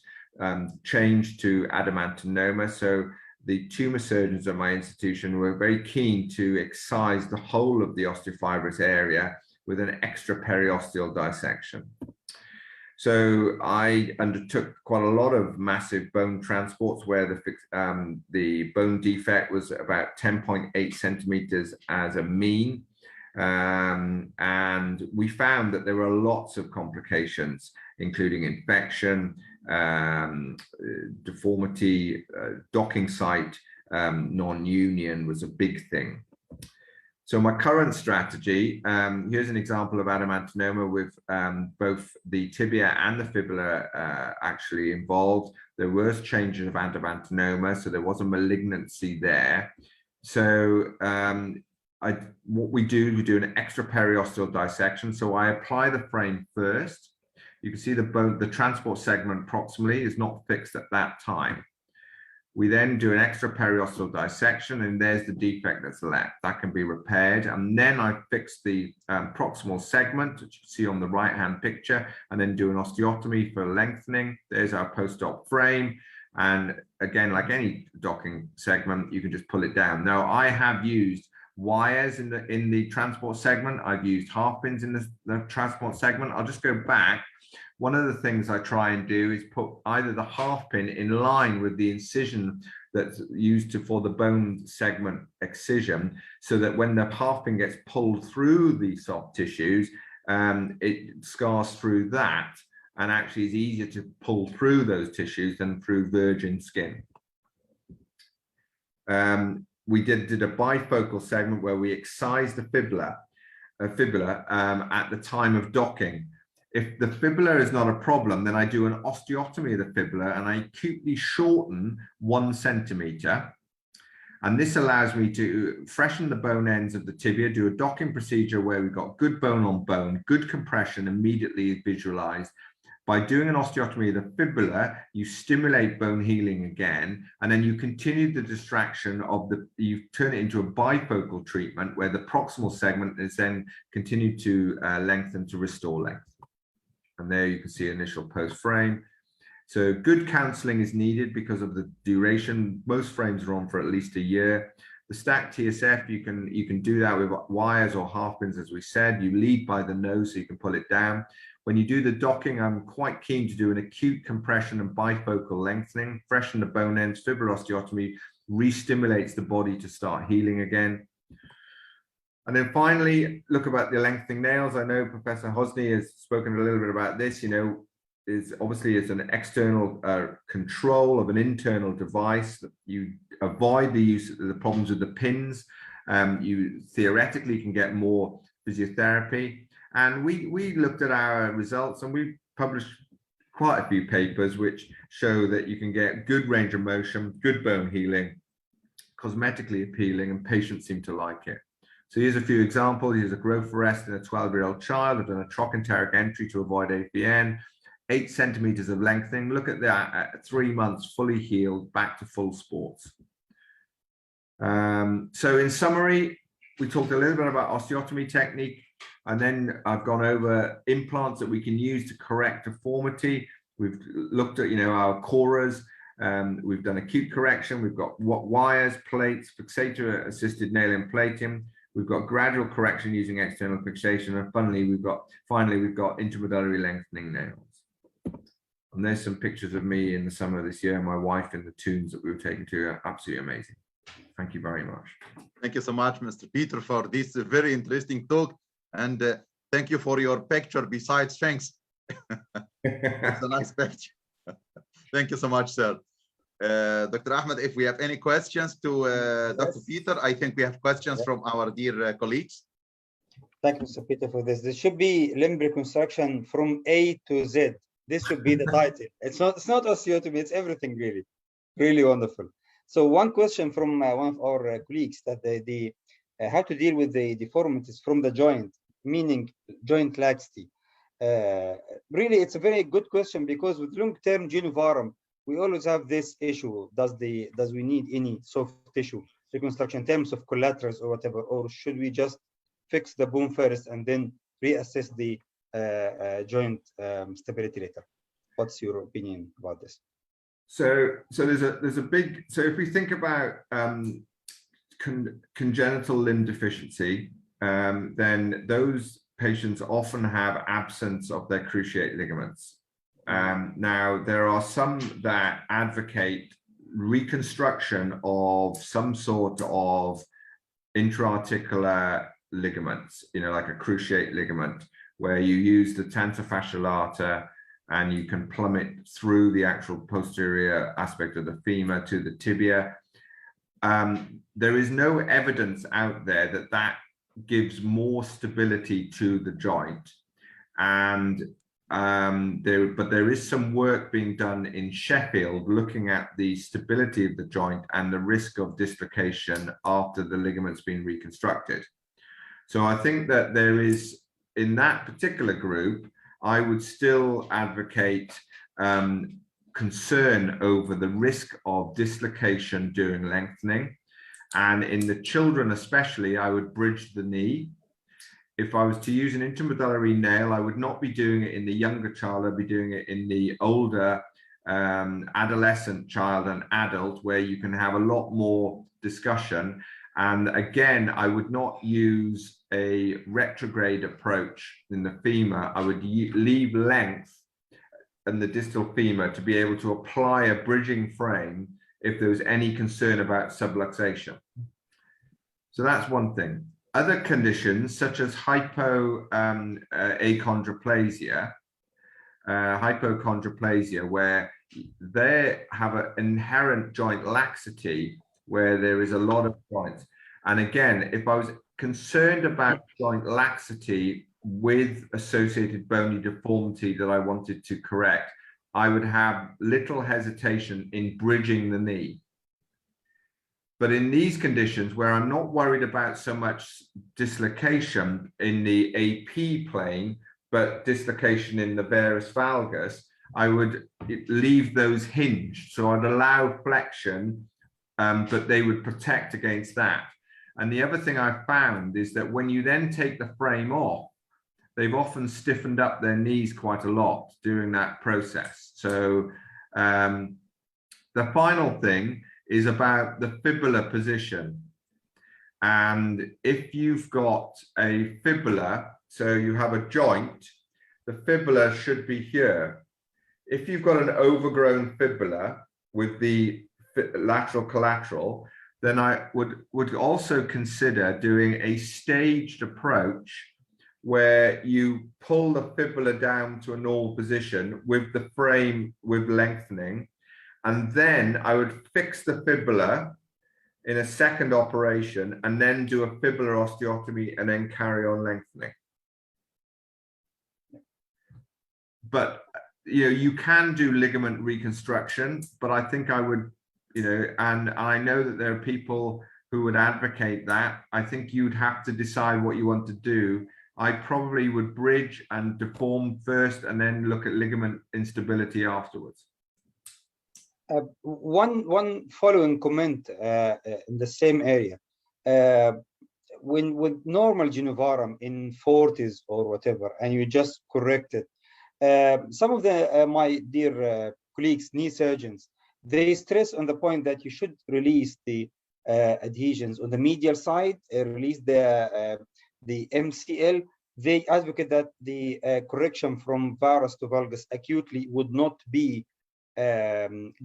Speaker 3: change to adamantinoma. So the tumor surgeons at my institution were very keen to excise the whole of the osteofibrous area with an extra periosteal dissection. So I undertook quite a lot of massive bone transports where the bone defect was about 10.8 centimeters as a mean. And we found that there were lots of complications, including infection, deformity, docking site, non-union was a big thing. So my current strategy, here's an example of adamantinoma with both the tibia and the fibula actually involved. There was changes of adamantinoma, so there was a malignancy there. So what we do an extra periosteal dissection. So I apply the frame first. You can see the transport segment proximally is not fixed at that time. We then do an extra periosteal dissection, and there's the defect that's left. That can be repaired. And then I fix the proximal segment, which you see on the right-hand picture, and then do an osteotomy for lengthening. There's our post-op frame. And again, like any docking segment, you can just pull it down. Now, I have used wires in the transport segment. I've used half pins in the transport segment. I'll just go back. One of the things I try and do is put either the half pin in line with the incision that's used for the bone segment excision, so that when the half pin gets pulled through the soft tissues, it scars through that, and actually is easier to pull through those tissues than through virgin skin. We did a bifocal segment where we excised the fibula at the time of docking. If the fibula is not a problem, then I do an osteotomy of the fibula and I acutely shorten 1 centimeter. And this allows me to freshen the bone ends of the tibia, do a docking procedure where we've got good bone on bone, good compression immediately visualized. By doing an osteotomy of the fibula, you stimulate bone healing again, and then you continue the distraction of you turn it into a bifocal treatment where the proximal segment is then continued to lengthen to restore length. And there you can see initial post frame. So good counseling is needed because of the duration. Most frames are on for at least a year. The stacked TSF, you can do that with wires or half pins, as we said. You lead by the nose so you can pull it down. When you do the docking, I'm quite keen to do an acute compression and bifocal lengthening, freshen the bone ends. Fibular osteotomy re-stimulates the body to start healing again. And then finally, look about the lengthening nails. I know Professor Hosni has spoken a little bit about this. You know, is obviously it's an external control of an internal device. You avoid the use of the problems with the pins. You theoretically can get more physiotherapy. And we looked at our results, and we published quite a few papers which show that you can get good range of motion, good bone healing, cosmetically appealing, and patients seem to like it. So here's a few examples. Here's a growth arrest in a 12-year-old child. I've done a trochanteric entry to avoid APN, 8 centimeters of lengthening. Look at that, at 3 months, fully healed, back to full sports. So in summary, we talked a little bit about osteotomy technique, and then I've gone over implants that we can use to correct deformity. We've looked at, our coras. We've done acute correction. We've got wires, plates, fixator-assisted nail plating. We've got gradual correction using external fixation, and finally we've got intramedullary lengthening nails. And there's some pictures of me in the summer of this year, and my wife in the tunes that we were taken to are absolutely amazing. Thank you very much.
Speaker 6: Thank you so much, Mr. Peter, for this very interesting talk, and thank you for your picture beside strengths. It's a nice picture. Thank you so much, sir. Dr. Ahmed, if we have any questions to Dr. Peter, I think we have questions from our dear colleagues.
Speaker 4: Thank you, Mr. Peter, for this. This should be limb reconstruction from A to Z. This should be the title. It's not osteotomy, it's everything really. Really wonderful. So one question from one of our colleagues, that how to deal with the deformities from the joint, meaning joint laxity. Really, it's a very good question, because with long-term genovarum, we always have this issue. Does we need any soft tissue reconstruction in terms of collaterals or whatever, or should we just fix the bone first and then reassess the joint stability later? What's your opinion about this?
Speaker 3: So there's a big, so if we think about congenital limb deficiency, then those patients often have absence of their cruciate ligaments. Now, there are some that advocate reconstruction of some sort of intra-articular ligaments, like a cruciate ligament, where you use the tarsal fascia lata and you can plumb it through the actual posterior aspect of the femur to the tibia. There is no evidence out there that gives more stability to the joint, and but there is some work being done in Sheffield looking at the stability of the joint and the risk of dislocation after the ligament's been reconstructed. So I think that there is, in that particular group, I would still advocate concern over the risk of dislocation during lengthening. And in the children especially, I would bridge the knee. If I was to use an intramedullary nail, I would not be doing it in the younger child, I'd be doing it in the older adolescent child and adult, where you can have a lot more discussion. And again, I would not use a retrograde approach in the femur. I would leave length in the distal femur to be able to apply a bridging frame if there was any concern about subluxation. So that's one thing. Other conditions such as hypochondroplasia, where they have an inherent joint laxity, where there is a lot of joints. And again, if I was concerned about joint laxity with associated bony deformity that I wanted to correct, I would have little hesitation in bridging the knee. But in these conditions where I'm not worried about so much dislocation in the AP plane, but dislocation in the varus valgus, I would leave those hinged. So I'd allow flexion, but they would protect against that. And the other thing I found is that when you then take the frame off, they've often stiffened up their knees quite a lot during that process. So the final thing is about the fibula position. And if you've got a fibula, so you have a joint, the fibula should be here. If you've got an overgrown fibula with the lateral collateral, then I would also consider doing a staged approach where you pull the fibula down to a normal position with the frame with lengthening. And then I would fix the fibula in a second operation and then do a fibular osteotomy and then carry on lengthening. But you can do ligament reconstruction, but I think I would, and I know that there are people who would advocate that. I think you'd have to decide what you want to do. I probably would bridge and deform first and then look at ligament instability afterwards.
Speaker 4: One following comment in the same area. When with normal genivarum in 40s or whatever, and you just correct it, some of the my dear colleagues, knee surgeons, they stress on the point that you should release the adhesions on the medial side, release the MCL. They advocate that the correction from varus to valgus acutely would not be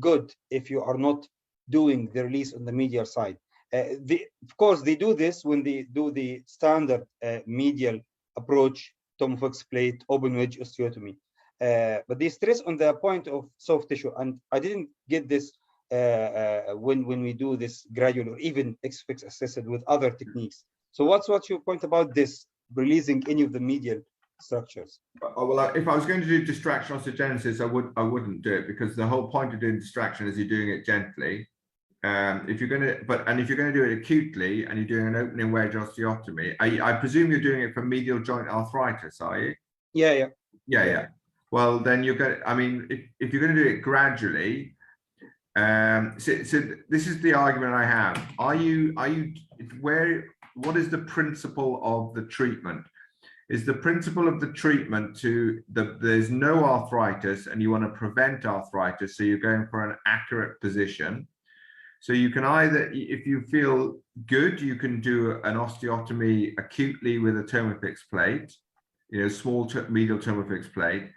Speaker 4: good if you are not doing the release on the medial side. Of course, they do this when they do the standard medial approach, Tomoflex plate, open wedge osteotomy. But they stress on the point of soft tissue, and I didn't get this when we do this gradual or even X-fix assisted with other techniques. So what's your point about this, releasing any of the medial structures?
Speaker 3: Well, if I was going to do distraction osteogenesis, I wouldn't do it, because the whole point of doing distraction is you're doing it gently. If you're going to do it acutely and you're doing an opening wedge osteotomy, I presume you're doing it for medial joint arthritis, are you?
Speaker 4: Yeah.
Speaker 3: Well, then you're going. I mean, if you're going to do it gradually, so this is the argument I have. What is the principle of the treatment? Is the principle of the treatment there's no arthritis and you want to prevent arthritis, so you're going for an accurate position. So you can either, if you feel good, you can do an osteotomy acutely with a Tomoflex plate, small medial Tomoflex plate.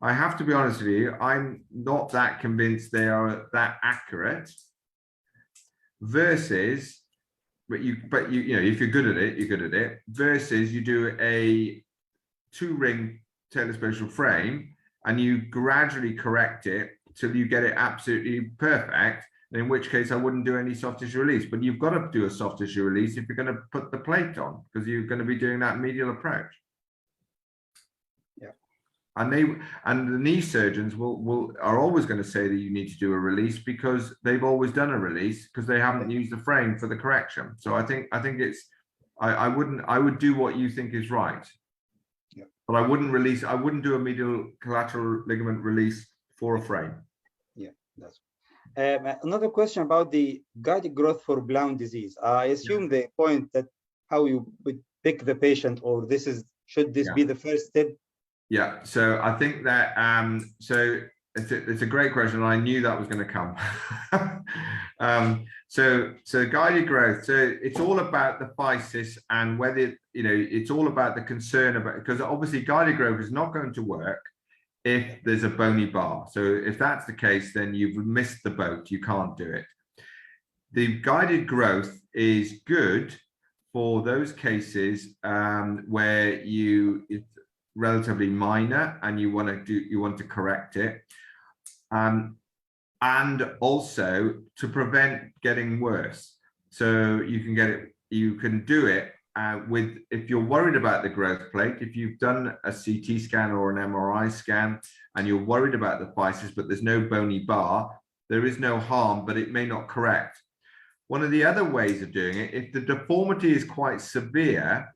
Speaker 3: I have to be honest with you, I'm not that convinced they are that accurate. Versus, but if you're good at it, you're good at it. Versus you do a 2-ring telespatial frame and you gradually correct it till you get it absolutely perfect. In which case I wouldn't do any soft tissue release. But you've got to do a soft tissue release if you're going to put the plate on, because you're going to be doing that medial approach.
Speaker 4: Yeah.
Speaker 3: And the knee surgeons are always going to say that you need to do a release, because they've always done a release because they haven't used the frame for the correction. So I think it's I would do what you think is right.
Speaker 4: Yeah.
Speaker 3: But I wouldn't do a medial collateral ligament release for a frame.
Speaker 4: That's another question about the guided growth for Blount disease. I assume the point that how you would pick the patient, or should this be the first step?
Speaker 3: Yeah, so I think that so it's a great question. I knew that was going to come. So guided growth. So it's all about the physis and whether it's all about the concern about, because obviously guided growth is not going to work if there's a bony bar. So if that's the case, then you've missed the boat. You can't do it. The guided growth is good for those cases where it's relatively minor and you want to correct it, and also to prevent getting worse. So you can do it if you're worried about the growth plate. If you've done a CT scan or an MRI scan and you're worried about the physis, but there's no bony bar, there is no harm, but it may not correct. One of the other ways of doing it, if the deformity is quite severe,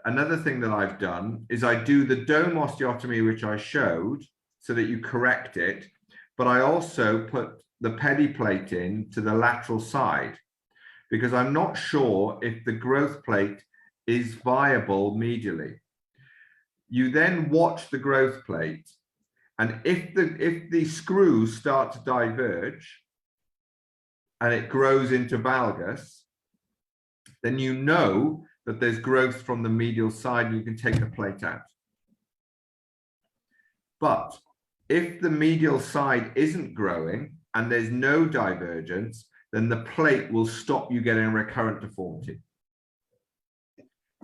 Speaker 3: another thing that I've done is I do the dome osteotomy, which I showed, so that you correct it, but I also put the pediplate in to the lateral side, because I'm not sure if the growth plate is viable medially. You then watch the growth plate, and if the screws start to diverge and it grows into valgus, then you know that there's growth from the medial side and you can take the plate out. But if the medial side isn't growing and there's no divergence, then the plate will stop you getting recurrent deformity.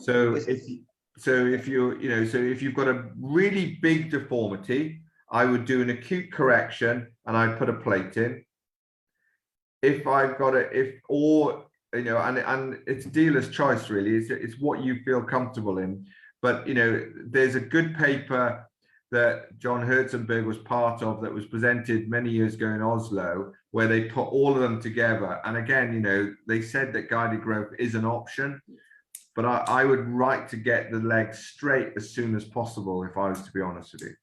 Speaker 3: So if you've got a really big deformity, I would do an acute correction and I'd put a plate in. If I've got and it's dealer's choice really. It's what you feel comfortable in. But there's a good paper that John Herzenberg was part of that was presented many years ago in Oslo, where they put all of them together. And again, they said that guided growth is an option, but I would like to get the leg straight as soon as possible, if I was to be honest with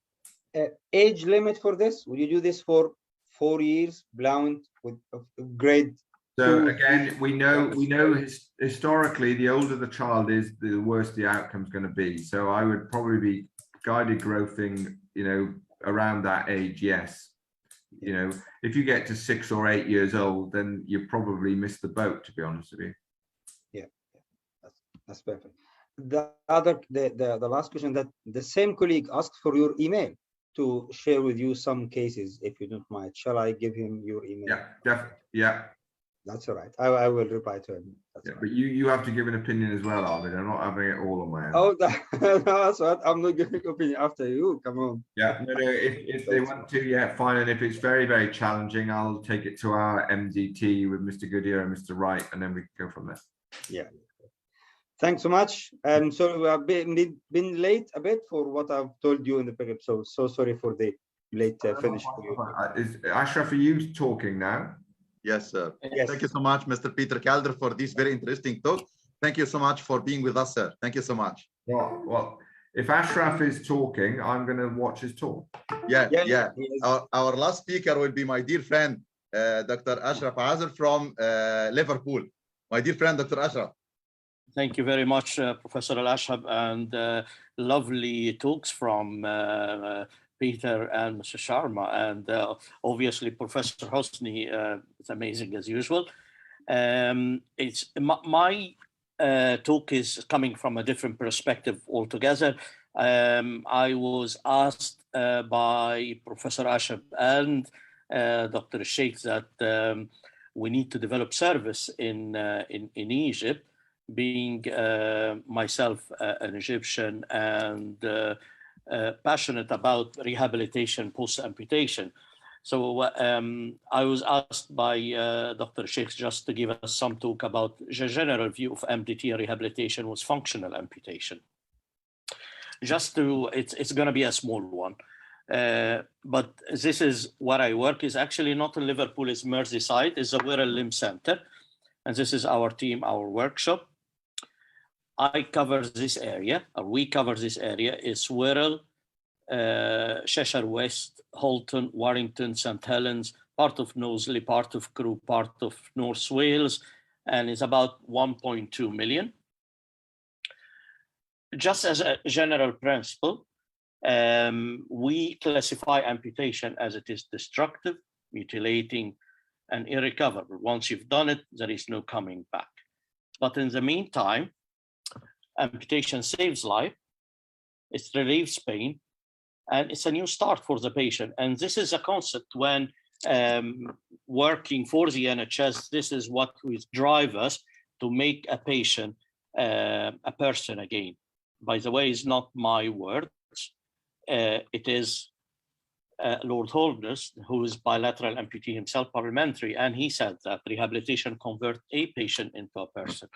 Speaker 3: you.
Speaker 4: Age limit for this? Will you do this for 4 years, Blount, with grade?
Speaker 3: So again, we know historically, the older the child is, the worse the outcome's going to be. So I would probably be guided growthing, around that age. Yes. If you get to 6 or 8 years old, then you probably missed the boat, to be honest with you.
Speaker 4: Yeah, that's perfect. The last question, that the same colleague asked for your email to share with you some cases, if you don't mind. Shall I give him your email?
Speaker 3: Yeah, definitely. Yeah.
Speaker 4: That's all right. I will reply to him. That's
Speaker 3: but you have to give an opinion as well, Arvid. I'm not having it all on my own.
Speaker 4: Oh, that's what I'm not giving opinion after you. Come on.
Speaker 3: Yeah, no. If they want to, yeah, fine. And if it's very, very challenging, I'll take it to our MDT with Mr. Goodyear and Mr. Wright, and then we can go from there.
Speaker 4: Yeah. Thanks so much. And so we have been late a bit for what I've told you in the pickup. So sorry for the late finish for you.
Speaker 3: Is Ashraf, are you talking now?
Speaker 6: Yes, sir.
Speaker 4: Yes.
Speaker 6: Thank you so much, Mr. Peter Calder, for this very interesting talk. Thank you so much for being with us, sir. Thank you so much.
Speaker 3: Well, if Ashraf is talking, I'm going to watch his talk.
Speaker 6: Yeah. Our last speaker will be my dear friend, Dr. Ashraf Azar from Liverpool. My dear friend, Dr. Ashraf.
Speaker 5: Thank you very much, Professor Al-Ashab, and lovely talks from Peter and Mr. Sharma, and obviously Professor Hosni. It's amazing as usual. It's my talk is coming from a different perspective altogether. I was asked by Professor Ashab and Dr. Sheikh that we need to develop service in Egypt, being myself an Egyptian and passionate about rehabilitation post-amputation. So I was asked by Dr. Sheikh just to give us some talk about the general view of MDT rehabilitation was functional amputation. It's going to be a small one. But this is what I work is actually not in Liverpool, it's Merseyside, it's a Wirral Limb Center. And this is our team, our workshop. I cover this area, or we cover this area, is Wirral, Cheshire West, Halton, Warrington, St. Helens, part of Knowsley, part of Crewe, part of North Wales, and is about 1.2 million. Just as a general principle, we classify amputation as it is destructive, mutilating, and irrecoverable. Once you've done it, there is no coming back. But in the meantime, amputation saves life, it relieves pain, and it's a new start for the patient. And this is a concept when working for the NHS, this is what will drive us to make a patient a person again. By the way, it's not my words. It is Lord Holness, who is bilateral amputee himself, parliamentary, and he said that rehabilitation converts a patient into a person.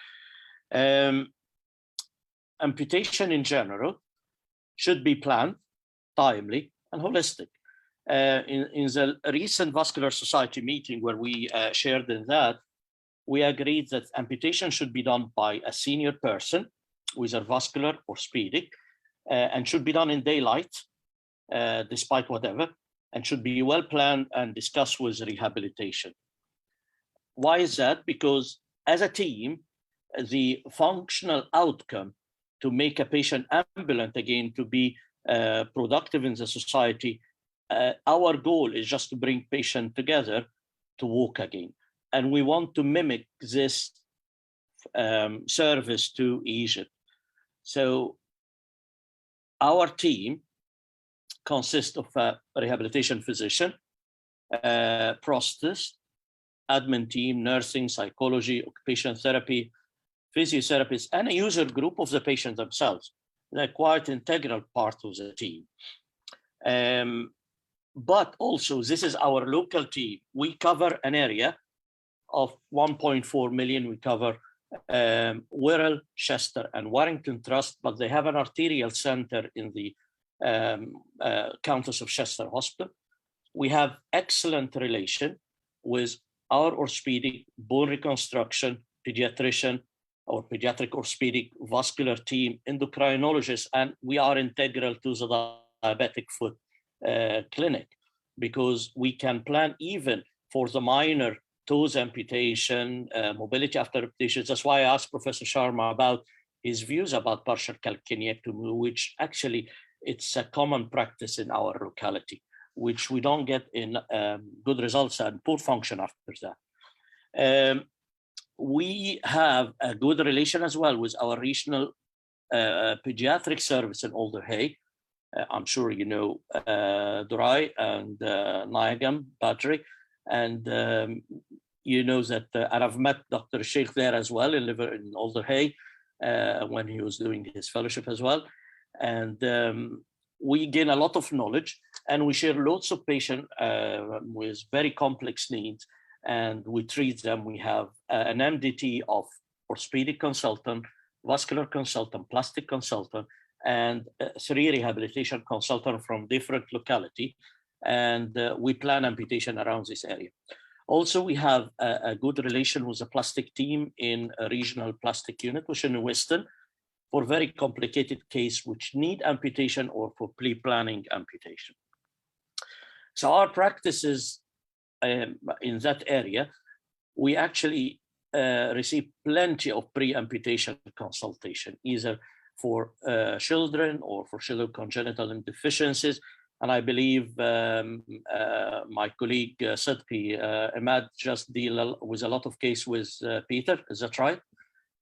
Speaker 5: Amputation in general should be planned, timely, and holistic. In the recent Vascular Society meeting where we shared in that, we agreed that amputation should be done by a senior person with a vascular orthopedic and should be done in daylight, despite whatever, and should be well planned and discussed with rehabilitation. Why is that? Because as a team, the functional outcome to make a patient ambulant again, to be productive in the society, our goal is just to bring patients together to walk again. And we want to mimic this service to Egypt. So our team consists of a rehabilitation physician, prosthetist, admin team, nursing, psychology, occupational therapy, physiotherapists, and a user group of the patient themselves. They're quite integral part of the team. But also, this is our local team. We cover an area of 1.4 million. We cover Wirral, Chester, and Warrington Trust, but they have an arterial center in the Countess of Chester Hospital. We have excellent relation with our orthopedic, bone reconstruction, pediatrician, or pediatric orthopedic vascular team, endocrinologists, and we are integral to the diabetic foot clinic, because we can plan even for the minor toes amputation, mobility after amputation. That's why I asked Professor Sharma about his views about partial calcaneectomy, which actually it's a common practice in our locality, which we don't get in good results and poor function after that. We have a good relation as well with our regional pediatric service in Alderhay. I'm sure you know Durai and Nayagam, Badri, and you know that, and I've met Dr. Sheikh there as well in Alderhay when he was doing his fellowship as well. And we gain a lot of knowledge, and we share lots of patients with very complex needs, and we treat them. We have an MDT of orthopedic consultant, vascular consultant, plastic consultant, and 3 rehabilitation consultants from different locality, and we plan amputation around this area. Also, we have a good relation with the plastic team in a regional plastic unit, which is in Western, for very complicated case which need amputation or for pre-planning amputation. So our practices in that area, we actually receive plenty of pre-amputation consultation, either for children or for children with congenital deficiencies. And I believe my colleague Sadki Ahmad just deal with a lot of cases with Peter, is that right?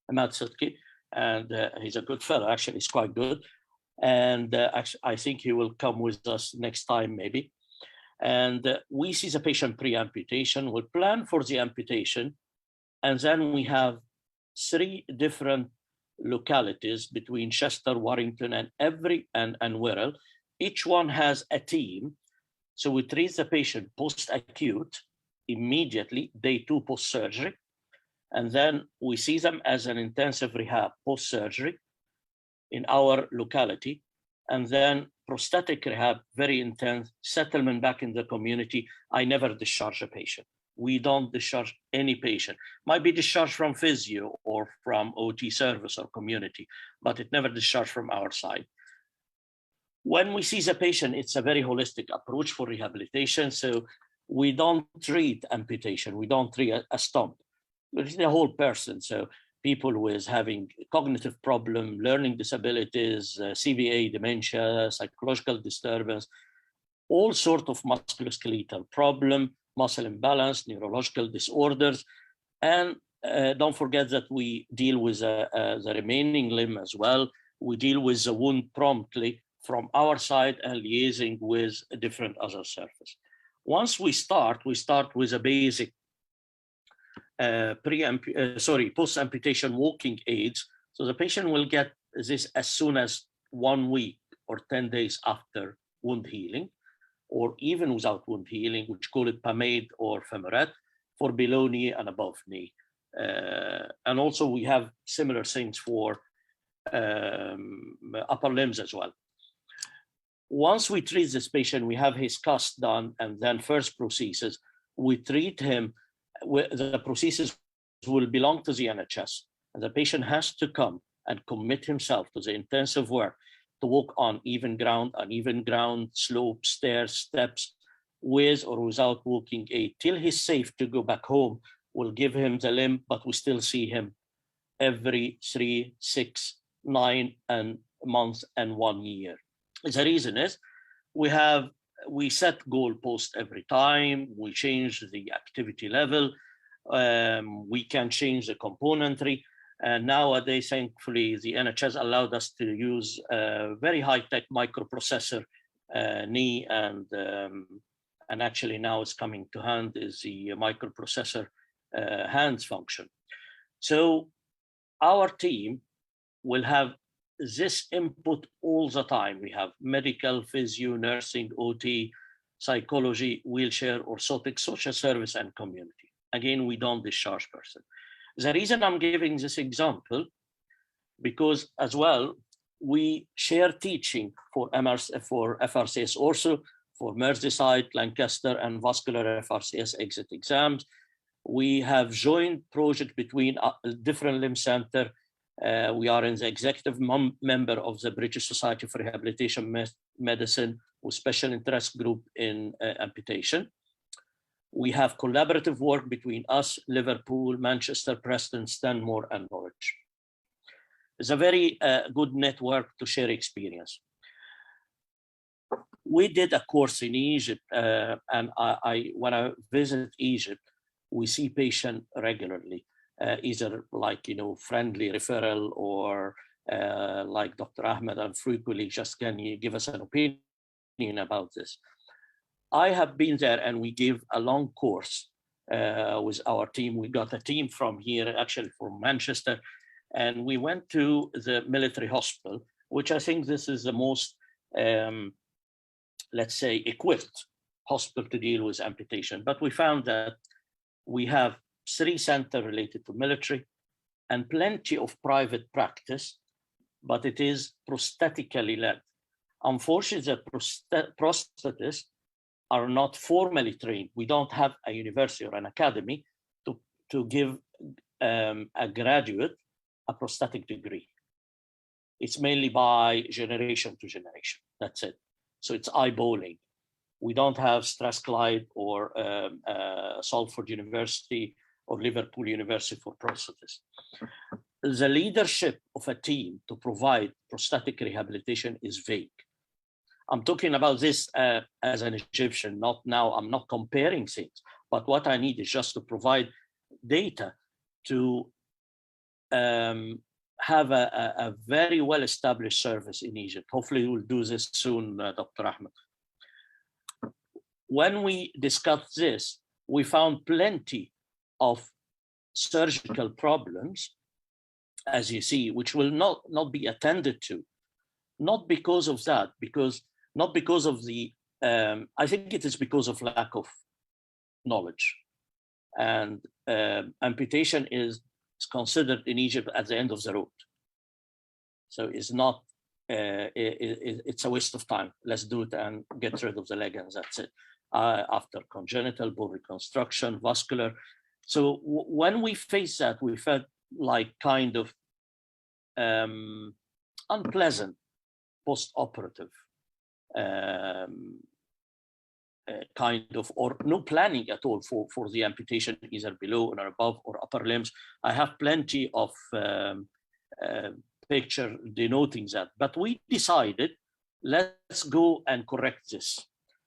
Speaker 5: Ahmad Sadki, and he's a good fellow, actually, he's quite good. And actually, I think he will come with us next time, maybe. And we see the patient pre-amputation, we'll plan for the amputation, and then we have 3 different localities between Chester, Warrington, and Wirral. Each one has a team. So we treat the patient post-acute immediately, day 2 post-surgery. And then we see them as an intensive rehab post-surgery in our locality. And then prosthetic rehab, very intense, settlement back in the community. I never discharge a patient. We don't discharge any patient. Might be discharged from physio or from OT service or community, but it never discharged from our side. When we see the patient, it's a very holistic approach for rehabilitation. So we don't treat amputation, we don't treat a stump, we treat the whole person. So people with having cognitive problem, learning disabilities, CVA, dementia, psychological disturbance, all sorts of musculoskeletal problem, muscle imbalance, neurological disorders. And don't forget that we deal with the remaining limb as well. We deal with the wound promptly from our side and liaising with a different other surface. Once we start with a basic post-amputation walking aids. So the patient will get this as soon as 1 week or 10 days after wound healing, or even without wound healing, which call it pomade or femoret for below knee and above knee. And also we have similar things for upper limbs as well. Once we treat this patient, we have his cast done, and then first prosthesis, we treat him. The prosthesis will belong to the NHS, and the patient has to come and commit himself to the intensive work to walk on even ground, slope, stairs, steps, with or without walking aid, till he's safe to go back home. We'll give him the limb, but we still see him every 3, 6, 9 months and 1 year. The reason is we set goalposts every time, we change the activity level, we can change the componentry. And nowadays, thankfully, the NHS allowed us to use a very high-tech microprocessor knee, and actually now it's coming to hand is the microprocessor hands function. So our team will have this input all the time. We have medical, physio, nursing, OT, psychology, wheelchair, orthotic, social service, and community. Again, we don't discharge person. The reason I'm giving this example, because as well, we share teaching for FRCS also, for Merseyside, Lancaster, and vascular FRCS exit exams. We have joined project between different limb center. We are in the executive member of the British Society for Rehabilitation Medicine with special interest group in amputation. We have collaborative work between us, Liverpool, Manchester, Preston, Stanmore, and Norwich. It's a very good network to share experience. We did a course in Egypt, and when I visit Egypt, we see patients regularly, either like, friendly referral or like Dr. Ahmed and frequently just can you give us an opinion about this. I have been there and we gave a long course with our team. We got a team from here, actually from Manchester, and we went to the military hospital, which I think this is the most, let's say, equipped hospital to deal with amputation. But we found that we have 3 centers related to military and plenty of private practice, but it is prosthetically led. Unfortunately, the prosthetists are not formally trained. We don't have a university or an academy to give a graduate a prosthetic degree. It's mainly by generation to generation. That's it. So it's eyeballing. We don't have Strathclyde or Salford University or Liverpool University for prosthetists. The leadership of a team to provide prosthetic rehabilitation is vague. I'm talking about this as an Egyptian, not now, I'm not comparing things, but what I need is just to provide data to have a very well-established service in Egypt. Hopefully we'll do this soon, Dr. Ahmed. When we discussed this, we found plenty of surgical problems, as you see, which will not be attended to. Not because of that, not because of the, I think it is because of lack of knowledge. And amputation is considered in Egypt at the end of the road. So it's not, it's a waste of time. Let's do it and get rid of the leg and that's it. After congenital, bone reconstruction, vascular. So when we face that, we felt like kind of unpleasant post-operative kind of, or no planning at all for the amputation, either below or above or upper limbs. I have plenty of picture denoting that, but we decided, let's go and correct this.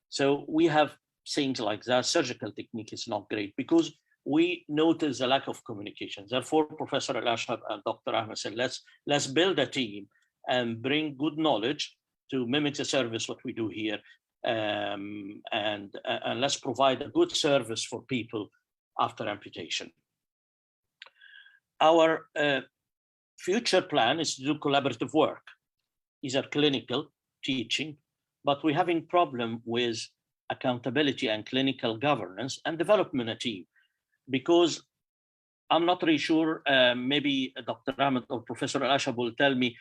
Speaker 5: So we have things like that. Surgical technique is not great because we notice the lack of communication. Therefore, Professor Al-Ashar and Dr. Ahmed said, let's build a team and bring good knowledge to mimic the service what we do here, and let's provide a good service for people after amputation. Our future plan is to do collaborative work, either clinical, teaching, but we're having problem with accountability and clinical governance and development a team, because I'm not really sure, maybe Dr. Ahmed or Professor Al-Ashab will tell me,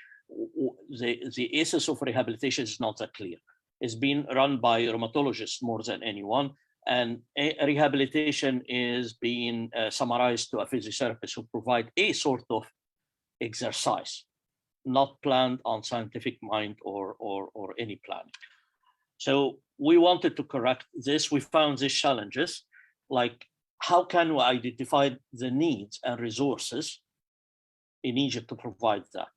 Speaker 5: the essence of rehabilitation is not that clear. It's been run by rheumatologists more than anyone, and rehabilitation is being summarized to a physiotherapist who provide a sort of exercise, not planned on scientific mind or any planning. So we wanted to correct this. We found these challenges, like how can we identify the needs and resources in Egypt to provide that?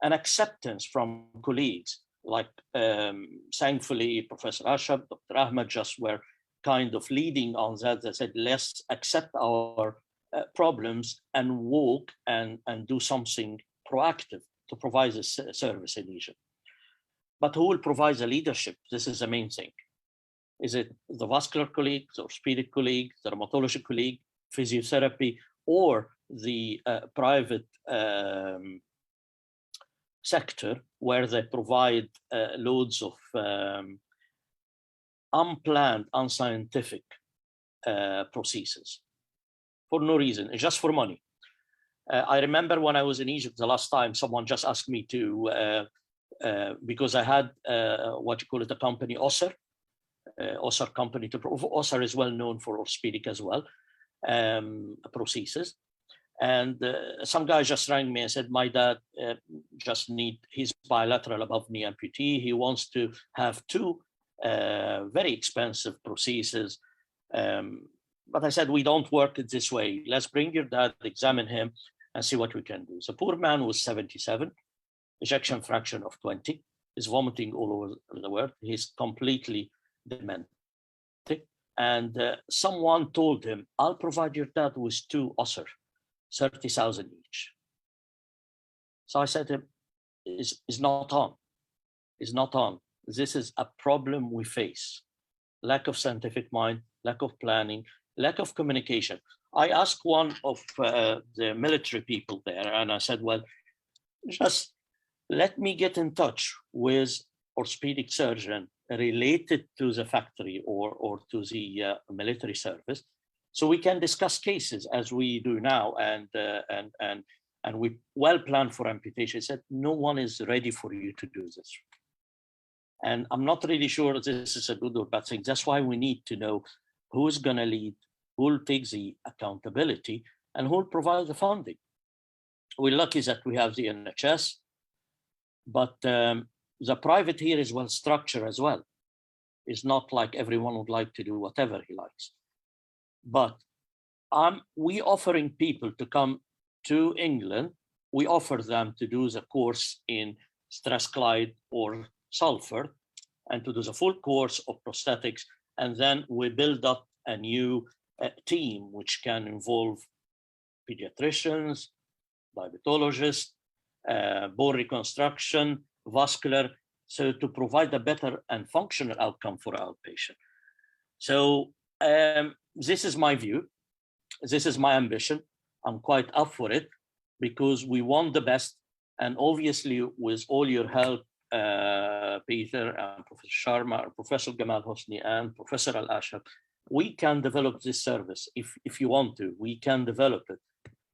Speaker 5: And acceptance from colleagues, like thankfully Professor Ashab, Dr. Ahmed just were kind of leading on that. They said, let's accept our problems and walk and do something proactive to provide this service in Egypt. But who will provide the leadership? This is the main thing. Is it the vascular colleague, the orthopedic colleague, the rheumatology colleague, physiotherapy, or the private sector where they provide loads of unplanned, unscientific procedures for no reason, just for money. I remember when I was in Egypt the last time, someone just asked me to, because I had what you call it, a company, Osser company. Osser is well known for orthopedic as well, prosthesis. And some guy just rang me and said, my dad just need his bilateral above knee amputee. He wants to have 2 very expensive prostheses. But I said, we don't work it this way. Let's bring your dad, examine him, and see what we can do. So poor man was 77, ejection fraction of 20, is vomiting all over the world. He's completely demented. And someone told him, I'll provide your dad with 2 Osser, 30,000 each. So I said to him, is not on. Is not on. This is a problem we face. Lack of scientific mind, lack of planning, lack of communication. I asked one of the military people there, and I said, well, just let me get in touch with orthopedic surgeon related to the factory or to the military service, so we can discuss cases as we do now, and we well plan for amputation. He said, no one is ready for you to do this. And I'm not really sure this is a good or bad thing. That's why we need to know who's going to lead, who will take the accountability, and who will provide the funding. We're lucky that we have the NHS, but the private here is well structured as well. It's not like everyone would like to do whatever he likes. But we offering people to come to England. We offer them to do the course in Strathclyde or Salford and to do the full course of prosthetics. And then we build up a new team, which can involve pediatricians, diabetologists, bone reconstruction, vascular, so to provide a better and functional outcome for our patient. So this is my view. This is my ambition. I'm quite up for it because we want the best. And obviously, with all your help, Peter and Professor Sharma, Professor Gamal Hosni, and Professor Al-Ashab, we can develop this service. If you want to, we can develop it.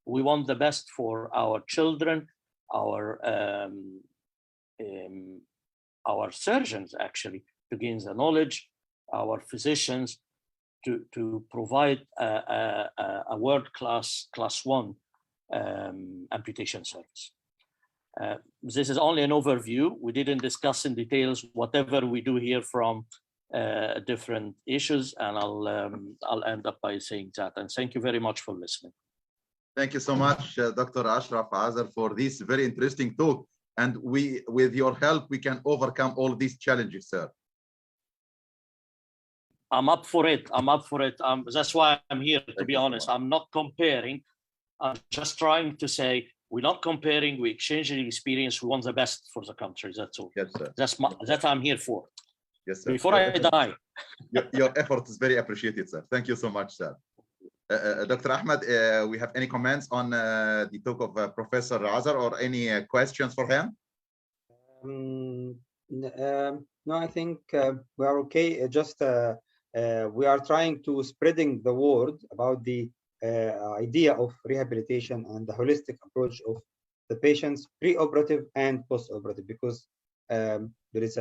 Speaker 5: We want the best for our children, our surgeons, actually, to gain the knowledge, our physicians, to provide a world-class, class 1 amputation service. This is only an overview. We didn't discuss in details whatever we do here from different issues, and I'll end up by saying that. And thank you very much for listening.
Speaker 6: Thank you so much, Dr. Ashraf Azar, for this very interesting talk. And with your help, we can overcome all these challenges, sir.
Speaker 5: I'm up for it. I'm up for it. That's why I'm here, to be honest. I'm not comparing. I'm just trying to say, we're not comparing, we exchange the experience, we want the best for the country, that's all.
Speaker 6: Yes, sir.
Speaker 5: That's what I'm here for.
Speaker 6: Yes, sir.
Speaker 5: Before I die.
Speaker 6: Your effort is very appreciated, sir. Thank you so much, sir. Dr. Ahmed, we have any comments on the talk of Professor Azar, or any questions for him?
Speaker 4: No, I think we are okay. Just we are trying to spreading the word about the idea of rehabilitation and the holistic approach of the patients pre-operative and post-operative, because there is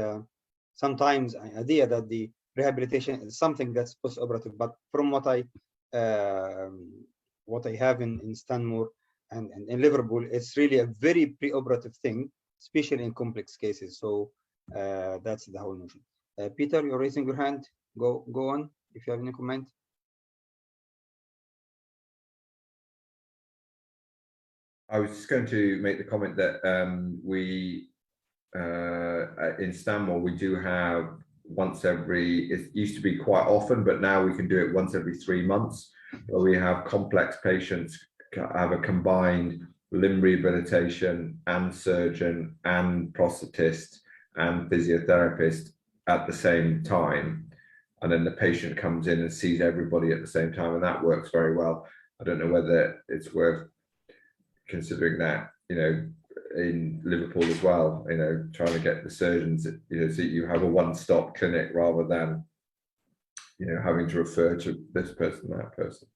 Speaker 4: sometimes an idea that the rehabilitation is something that's post-operative, but from what I have in Stanmore and in Liverpool, it's really a very pre-operative thing, especially in complex cases. So that's the whole notion. Peter, you're raising your hand. Go on if you have any comment.
Speaker 3: I was just going to make the comment that we in Stanmore, we do have once every, it used to be quite often, but now we can do it once every 3 months, where we have complex patients have a combined limb rehabilitation and surgeon and prosthetist and physiotherapist at the same time. And then the patient comes in and sees everybody at the same time, and that works very well. I don't know whether it's worth considering that, you know, in Liverpool as well, you know, trying to get the surgeons, you know, so you have a one-stop clinic rather than, you know, having to refer to this person, that person.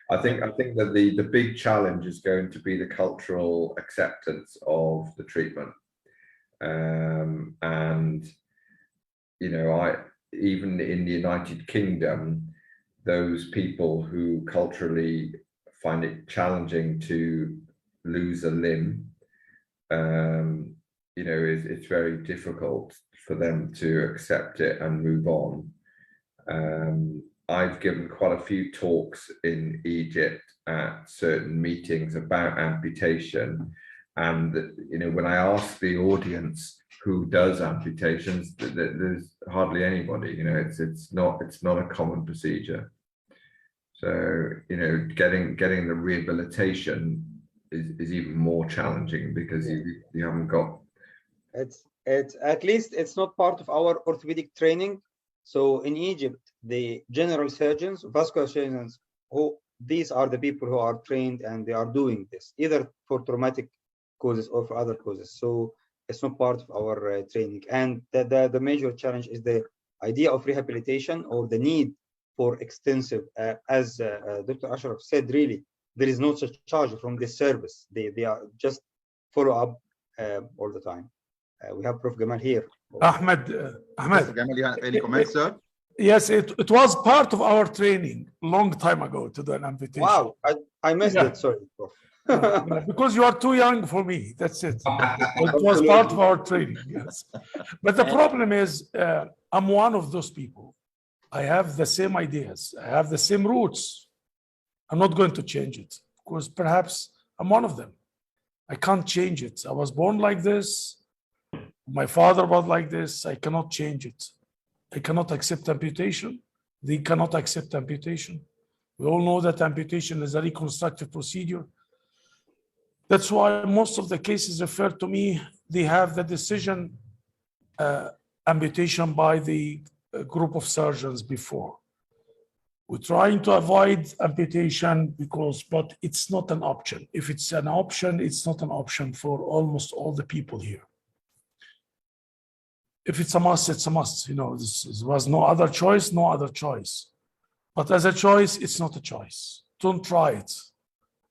Speaker 3: I think that the big challenge is going to be the cultural acceptance of the treatment. And, you know, even in the United Kingdom, those people who culturally find it challenging to lose a limb, you know, it's very difficult for them to accept it and move on. I've given quite a few talks in Egypt at certain meetings about amputation, and you know, when I ask the audience who does amputations, there's hardly anybody. You know, it's not a common procedure. So, you know, getting the rehabilitation is even more challenging because you haven't got.
Speaker 4: It's at least it's not part of our orthopedic training. So in Egypt, the general surgeons, vascular surgeons, these are the people who are trained and they are doing this either for traumatic causes or for other causes. So it's not part of our training. And the major challenge is the idea of rehabilitation or the need for extensive, as Dr. Ashraf said, really, there is no such charge from this service. They are just follow up all the time. We have Prof. Gamal here.
Speaker 1: Ahmed.
Speaker 6: Gamal, you have any comments, sir?
Speaker 1: Yes, it was part of our training long time ago to do an amputation.
Speaker 4: Wow, I missed it. Sorry, Prof.
Speaker 1: Because you are too young for me. That's it. It was part of our training. Yes, but the problem is, I'm one of those people. I have the same ideas. I have the same roots. I'm not going to change it because perhaps I'm one of them. I can't change it. I was born like this. My father was like this. I cannot change it. I cannot accept amputation. They cannot accept amputation. We all know that amputation is a reconstructive procedure. That's why most of the cases referred to me, they have the decision amputation by the group of surgeons before. We're trying to avoid amputation but it's not an option. If it's an option, it's not an option for almost all the people here. If it's a must, it's a must. You know, there was no other choice, no other choice. But as a choice, it's not a choice. Don't try it.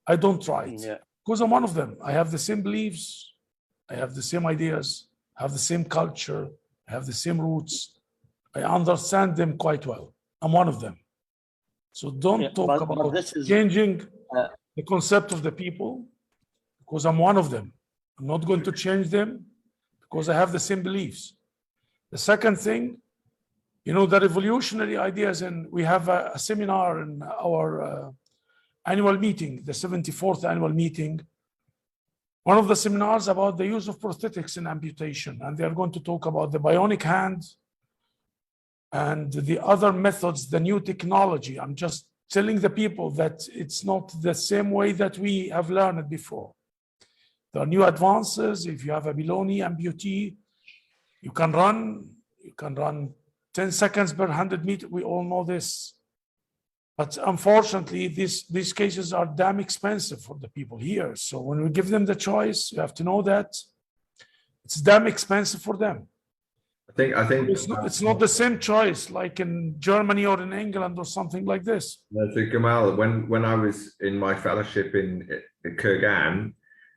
Speaker 1: I don't try it.
Speaker 5: Yeah.
Speaker 1: Because I'm one of them. I have the same beliefs. I have the same ideas. I have the same culture. I have the same roots. I understand them quite well. I'm one of them. So don't talk about changing the concept of the people, because I'm one of them. I'm not going to change them because I have the same beliefs. The second thing, you know, the revolutionary ideas, and we have a seminar in our annual meeting, the 74th annual meeting. One of the seminars about the use of prosthetics in amputation, and they are going to talk about the bionic hand and the other methods, the new technology. I'm just telling the people that it's not the same way that we have learned it before. There are new advances. If you have a below-knee amputee, you can run 10 seconds per 100 meters. We all know this. But unfortunately, these cases are damn expensive for the people here. So when we give them the choice, you have to know that it's damn expensive for them.
Speaker 3: I think
Speaker 1: It's not the same choice like in Germany or in England or something like this.
Speaker 3: So Gamal, when I was in my fellowship in Kurgan,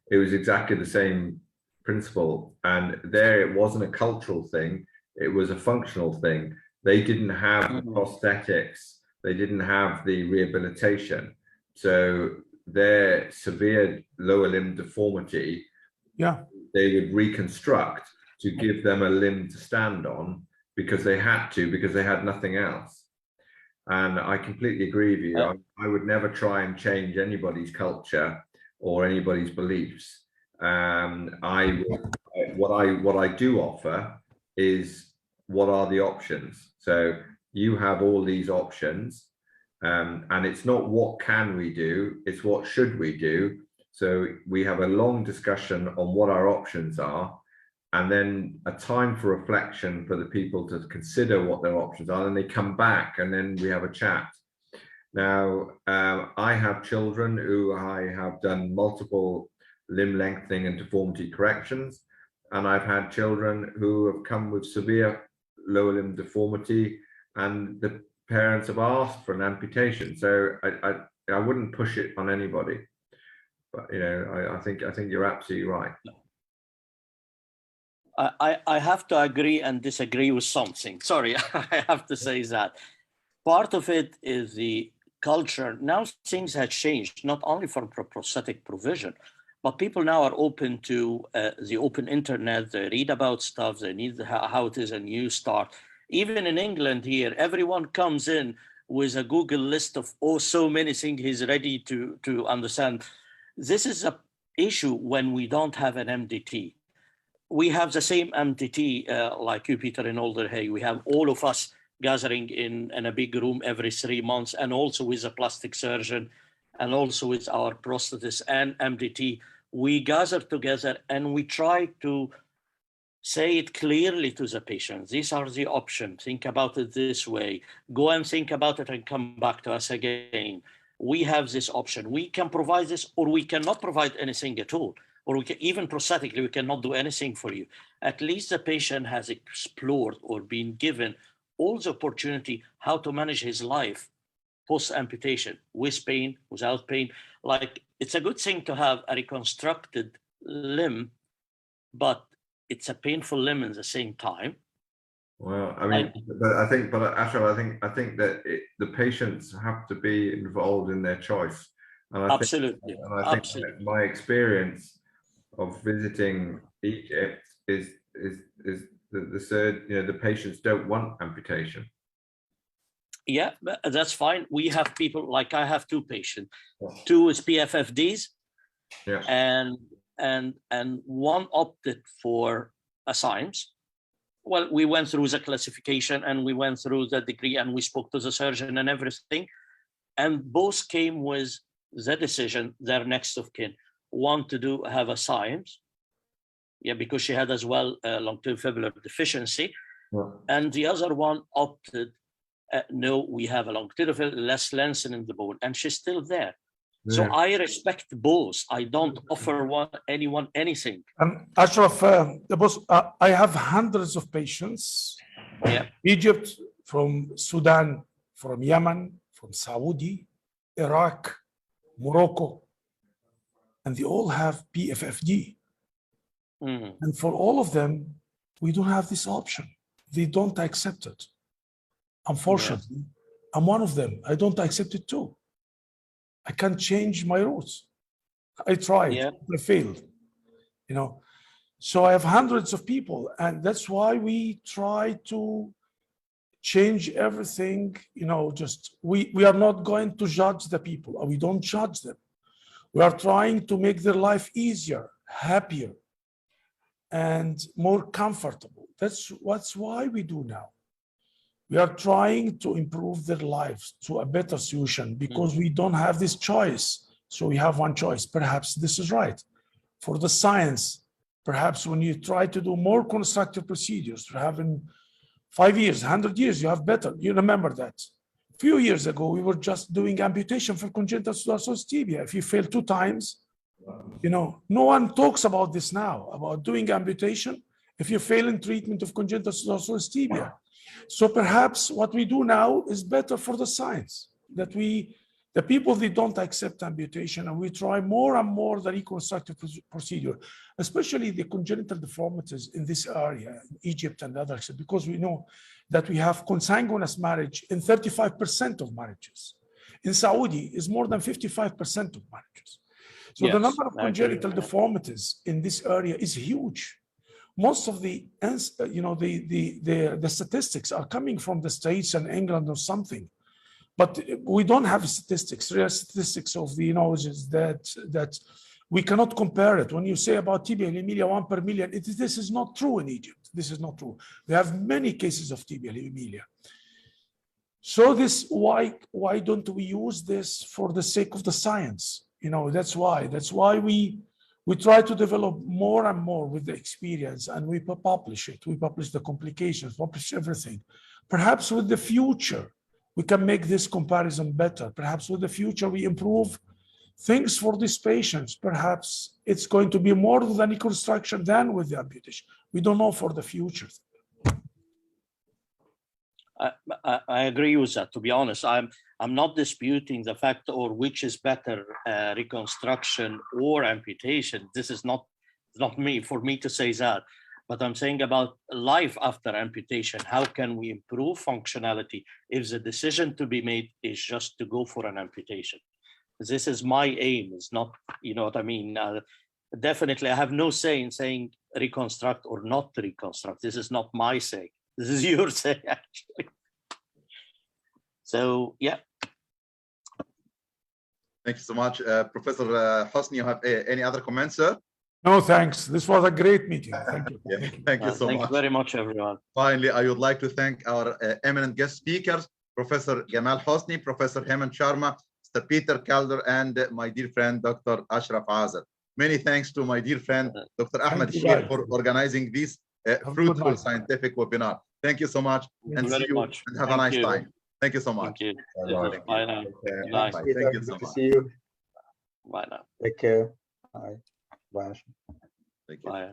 Speaker 3: it was exactly the same principle. And there it wasn't a cultural thing, it was a functional thing. They didn't have the prosthetics, they didn't have the rehabilitation. So their severe lower limb deformity, they would reconstruct to give them a limb to stand on because they had nothing else. And I completely agree with you. I would never try and change anybody's culture or anybody's beliefs. What I do offer is what are the options. So you have all these options, and it's not what can we do, it's what should we do. So we have a long discussion on what our options are, and then a time for reflection for the people to consider what their options are, and they come back and then we have a chat. Now, I have children who I have done multiple limb lengthening and deformity corrections, and I've had children who have come with severe lower limb deformity, and the parents have asked for an amputation. So I wouldn't push it on anybody, but you know, I think you're absolutely right.
Speaker 5: I have to agree and disagree with something. Sorry, I have to say that. Part of it is the culture. Now things have changed, not only for prosthetic provision, but people now are open to the open internet. They read about stuff. They need how it is a new start. Even in England here, everyone comes in with a Google list of so many things he's ready to understand. This is an issue when we don't have an MDT. We have the same MDT like you, Peter, in Alderhay. We have all of us gathering in a big room every 3 months, and also with a plastic surgeon, and also with our prosthetist and MDT. We gather together and we try to say it clearly to the patient. These are the options. Think about it this way. Go and think about it and come back to us again. We have this option. We can provide this, or we cannot provide anything at all. Or we can, even prosthetically, we cannot do anything for you. At least the patient has explored or been given all the opportunity how to manage his life post-amputation, with pain, without pain. Like, it's a good thing to have a reconstructed limb, but it's a painful limb at the same time.
Speaker 3: Well, I mean, I think that the patients have to be involved in their choice. And
Speaker 5: Absolutely.
Speaker 3: I think that my experience of visiting Egypt is the patients don't want amputation.
Speaker 5: Yeah, that's fine. We have people, like I have 2 patients, 2 is PFFDs, and one opted for a science. Well, we went through the classification and we went through the degree and we spoke to the surgeon and everything, and both came with the decision, their next of kin, one to have a science, because she had as well long-term fibular deficiency, and the other one opted, no, we have a long-term less lengthening the bone, and she's still there. So I respect both. I don't offer anyone anything.
Speaker 1: Ashraf, I have hundreds of patients. Egypt, from Sudan, from Yemen, from Saudi, Iraq, Morocco, and they all have PFFD. And for all of them, we don't have this option. They don't accept it. Unfortunately, I'm one of them. I don't accept it too. I can't change my rules. I tried, I failed. you know. So I have hundreds of people, and that's why we try to change everything, you know. Just we are not going to judge the people, or we don't judge them. We are trying to make their life easier, happier, and more comfortable. That's why we do now. We are trying to improve their lives to a better solution, because we don't have this choice. So we have one choice. Perhaps this is right. For the science, perhaps when you try to do more constructive procedures, you have in 5 years, 100 years, you have better. You remember that. A few years ago, we were just doing amputation for congenital pseudoarthrosis tibia. If you fail 2 times, you know, no one talks about this now, about doing amputation if you fail in treatment of congenital pseudoarthrosis tibia. So perhaps what we do now is better for the science, that the people, they don't accept amputation, and we try more and more the reconstructive procedure, especially the congenital deformities in this area, in Egypt and others, because we know that we have consanguineous marriage in 35% of marriages. In Saudi, is more than 55% of marriages. So the number of congenital deformities in this area is huge. Most of the, you know, the statistics are coming from the States and England or something. But we don't have statistics, real statistics of the, you know, that we cannot compare it. When you say about tibial hemimelia 1 per million, this is not true in Egypt. This is not true. We have many cases of tibial hemimelia. So why don't we use this for the sake of the science? You know, that's why we try to develop more and more with the experience, and we publish it. We publish the complications, publish everything. Perhaps with the future, we can make this comparison better. Perhaps with the future, we improve things for these patients. Perhaps it's going to be more with the reconstruction than with the amputation. We don't know for the future.
Speaker 5: I agree with that. To be honest, I'm not disputing the fact or which is better, reconstruction or amputation. This is not me for me to say that. But I'm saying about life after amputation. How can we improve functionality if the decision to be made is just to go for an amputation? This is my aim. It's not, you know what I mean? Definitely, I have no say in saying reconstruct or not reconstruct. This is not my say. This is your say, actually. So, yeah.
Speaker 6: Thank you so much. Professor Hosni, you have any other comments, sir?
Speaker 1: No, thanks. This was a great meeting. Thank you.
Speaker 6: Yeah, thank you so much.
Speaker 5: Thank you very much, everyone.
Speaker 6: Finally, I would like to thank our eminent guest speakers, Professor Gamal Hosni, Professor Hemant Sharma, Mr. Peter Calder, and my dear friend, Dr. Ashraf Azar. Many thanks to my dear friend, Dr. Ahmed Sheikh, for organizing this fruitful scientific webinar. Thank you so much, and see you, and have a nice time. Thank you so much.
Speaker 5: Thank you. Bye now.
Speaker 6: Bye. Thank you so much.
Speaker 4: See you.
Speaker 5: Bye now.
Speaker 4: Take care. Bye. Bye.
Speaker 6: Thank you.
Speaker 5: Bye.